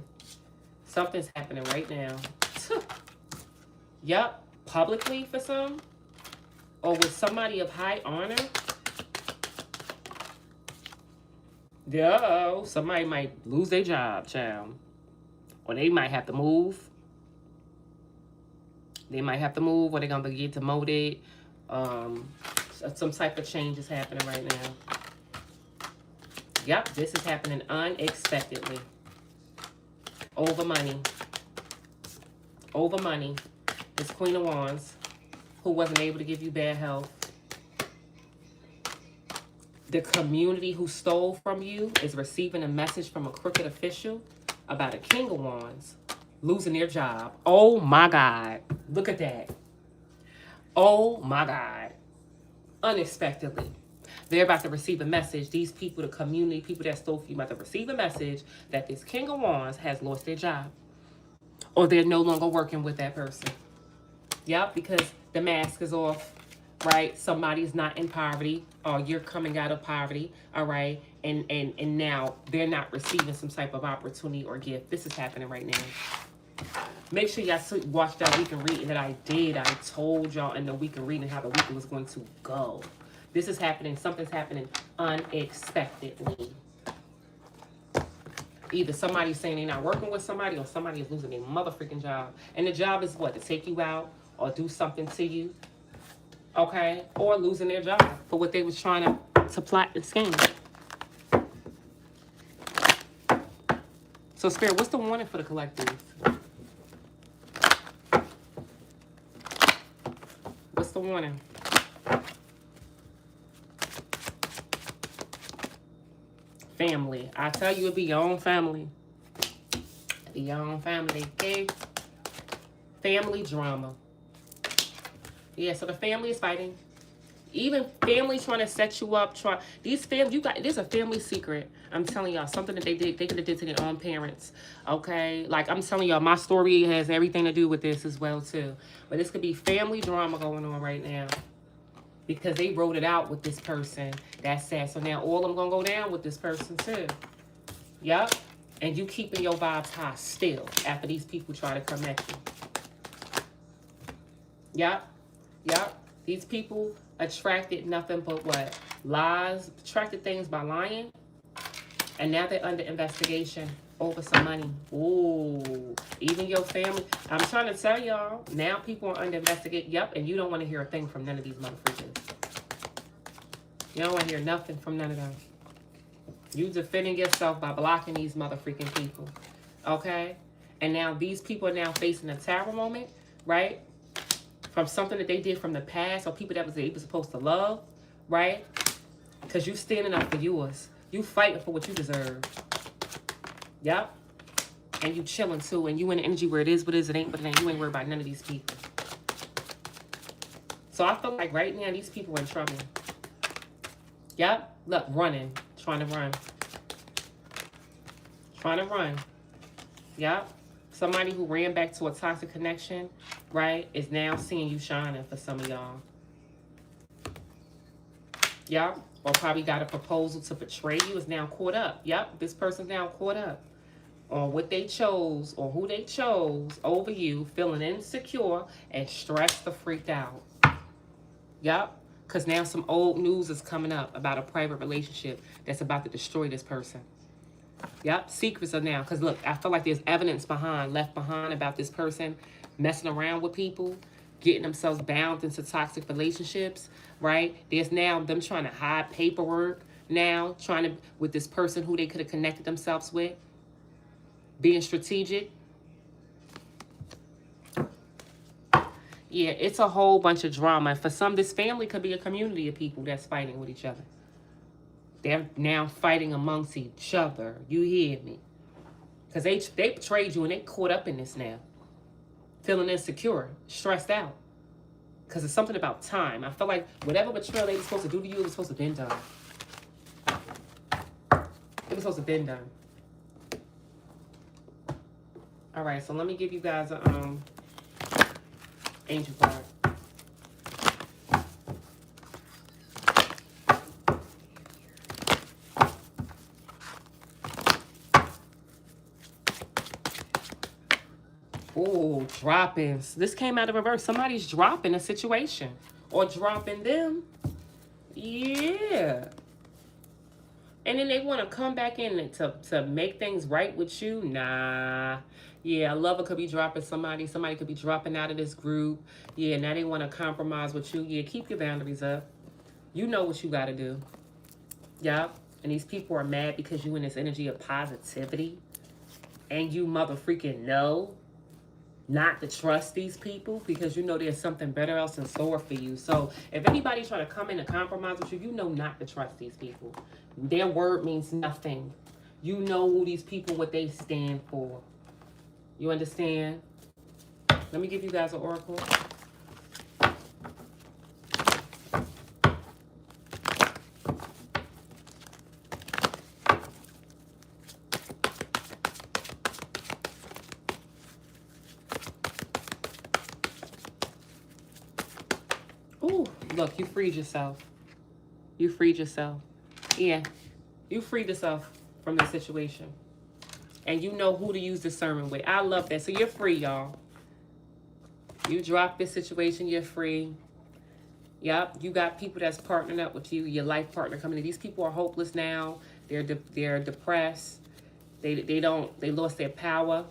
Something's happening right now. Yep, publicly for some. Or with somebody of high honor. Yo, somebody might lose their job, child. Or they might have to move. They might have to move, or they're going to get demoted. Some type of change is happening right now. Yep, this is happening unexpectedly. Over money. Over money. This Queen of Wands, who wasn't able to give you bad health. The community who stole from you is receiving a message from a crooked official about a King of Wands losing their job. Oh my God. Look at that. Oh my God. Unexpectedly. They're about to receive a message. These people, the community, people that stole from you, about to receive a message that this King of Wands has lost their job. Or they're no longer working with that person. Yep, because the mask is off, right? Somebody's not in poverty, or you're coming out of poverty, all right? And now they're not receiving some type of opportunity or gift. This is happening right now. Make sure y'all watch that weekend reading that I did. I told y'all in the weekend reading how the weekend was going to go. This is happening. Something's happening unexpectedly. Either somebody's saying they're not working with somebody, or somebody is losing their motherfucking job. And the job is what? To take you out or do something to you. Okay? Or losing their job for what they was trying to plot and scheme. So, Spirit, what's the warning for the collective? What's the warning? Family. I tell you, it be your own family. It be your own family, okay? Family drama. Yeah, so the family is fighting. Even family trying to set you up. This is a family secret. I'm telling y'all, something that they could have did to their own parents. Okay? Like, I'm telling y'all, my story has everything to do with this as well, too. But this could be family drama going on right now. Because they wrote it out with this person. That's sad. So now all of them going to go down with this person, too. Yep. And you keeping your vibes high still after these people try to come at you. Yep. Yep. These people attracted nothing but what? Lies. Attracted things by lying. And now they're under investigation over some money. Ooh. Even your family. I'm trying to tell y'all. Now people are under investigation. Yep. And you don't want to hear a thing from none of these motherfuckers. You don't want to hear nothing from none of them. You defending yourself by blocking these motherfucking people. Okay? And now these people are now facing a tower moment, right? From something that they did from the past or people that they were supposed to love, right? Because you standing up for yours. You fighting for what you deserve. Yep. And you chilling too. And you in the energy where it is what it is, it ain't what it ain't. You ain't worried about none of these people. So I feel like right now these people are in trouble. Yep. Look, running. Trying to run. Trying to run. Yep. Somebody who ran back to a toxic connection, right, is now seeing you shining for some of y'all. Yep. Or probably got a proposal to betray you, is now caught up. Yep. This person's now caught up on what they chose or who they chose over you, feeling insecure and stressed or freaked out. Yep. Because now some old news is coming up about a private relationship that's about to destroy this person. Yep, secrets are now. Because look, I feel like there's evidence left behind about this person messing around with people, getting themselves bound into toxic relationships, right? There's now them trying to hide paperwork now, with this person who they could have connected themselves with, being strategic. Yeah, it's a whole bunch of drama. For some, this family could be a community of people that's fighting with each other. They're now fighting amongst each other. You hear me? Because they betrayed you and they caught up in this now. Feeling insecure, stressed out. Because it's something about time. I feel like whatever betrayal they were supposed to do to you, it was supposed to have been done. It was supposed to have been done. All right, so let me give you guys a angel card. Oh, droppings. This came out of reverse. Somebody's dropping a situation or dropping them. Yeah. And then they want to come back in to make things right with you. Nah. Yeah, a lover could be dropping somebody. Somebody could be dropping out of this group. Yeah, now they want to compromise with you. Yeah, keep your boundaries up. You know what you got to do. Yep. And these people are mad because you in this energy of positivity. And you mother freaking know not to trust these people because you know there's something better else in store for you. So if anybody try to come in and compromise with you, you know not to trust these people. Their word means nothing. You know who these people, what they stand for. You understand? Let me give you guys an oracle. Ooh, look, you freed yourself. You freed yourself. Yeah, you freed yourself from the situation. And you know who to use discernment with. I love that. So you're free, y'all. You drop this situation, you're free. Yep, you got people that's partnering up with you, your life partner coming in. These people are hopeless now. They're depressed. They lost their power.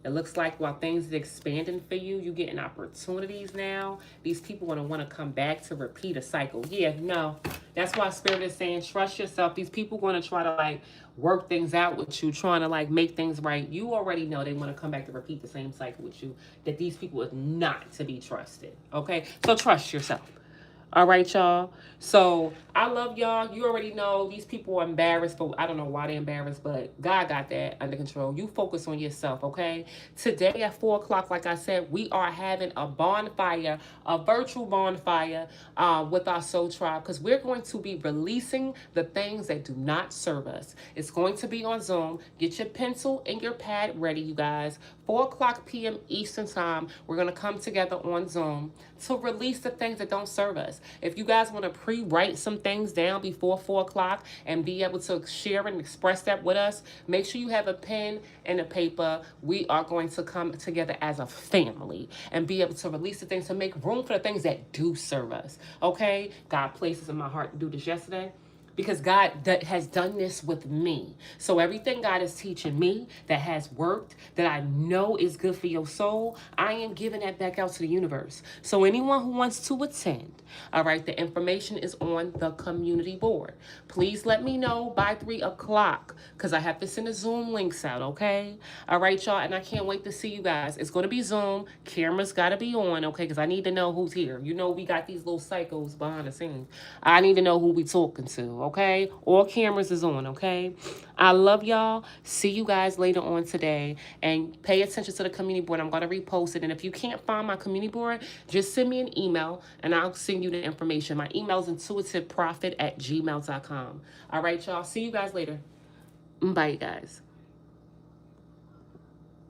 It looks like while things are expanding for you, you're getting opportunities now. These people want to come back to repeat a cycle. Yeah, no. That's why Spirit is saying, trust yourself. These people want to try to, like, work things out with you, trying to, like, make things right. You already know they want to come back to repeat the same cycle with you, that these people are not to be trusted, okay? So trust yourself. All right, y'all. So I love y'all. You already know these people are embarrassed, but I don't know why they're embarrassed, but God got that under control. You focus on yourself, okay? Today at 4 o'clock, like I said, we are having a bonfire, a virtual bonfire with our soul tribe, because we're going to be releasing the things that do not serve us. It's going to be on Zoom. Get your pencil and your pad ready, you guys. 4 o'clock p.m. Eastern time, we're going to come together on Zoom to release the things that don't serve us. If you guys want to pre-write some things down before 4 o'clock and be able to share and express that with us, make sure you have a pen and a paper. We are going to come together as a family and be able to release the things to make room for the things that do serve us. Okay? God places in my heart to do this yesterday. because God has done this with me. So everything God is teaching me that has worked, that I know is good for your soul, I am giving that back out to the universe. So anyone who wants to attend, all right, the information is on the community board. Please let me know by 3 o'clock because I have to send the Zoom links out, okay? All right, y'all, and I can't wait to see you guys. It's going to be Zoom. Cameras got to be on, okay, because I need to know who's here. You know we got these little psychos behind the scenes. I need to know who we talking to, okay? All cameras is on, okay? I love y'all. See you guys later on today. And pay attention to the community board. I'm going to repost it. And if you can't find my community board, just send me an email and I'll send you the information. My email is intuitiveprofit@gmail.com. All right, y'all. See you guys later. Bye, guys.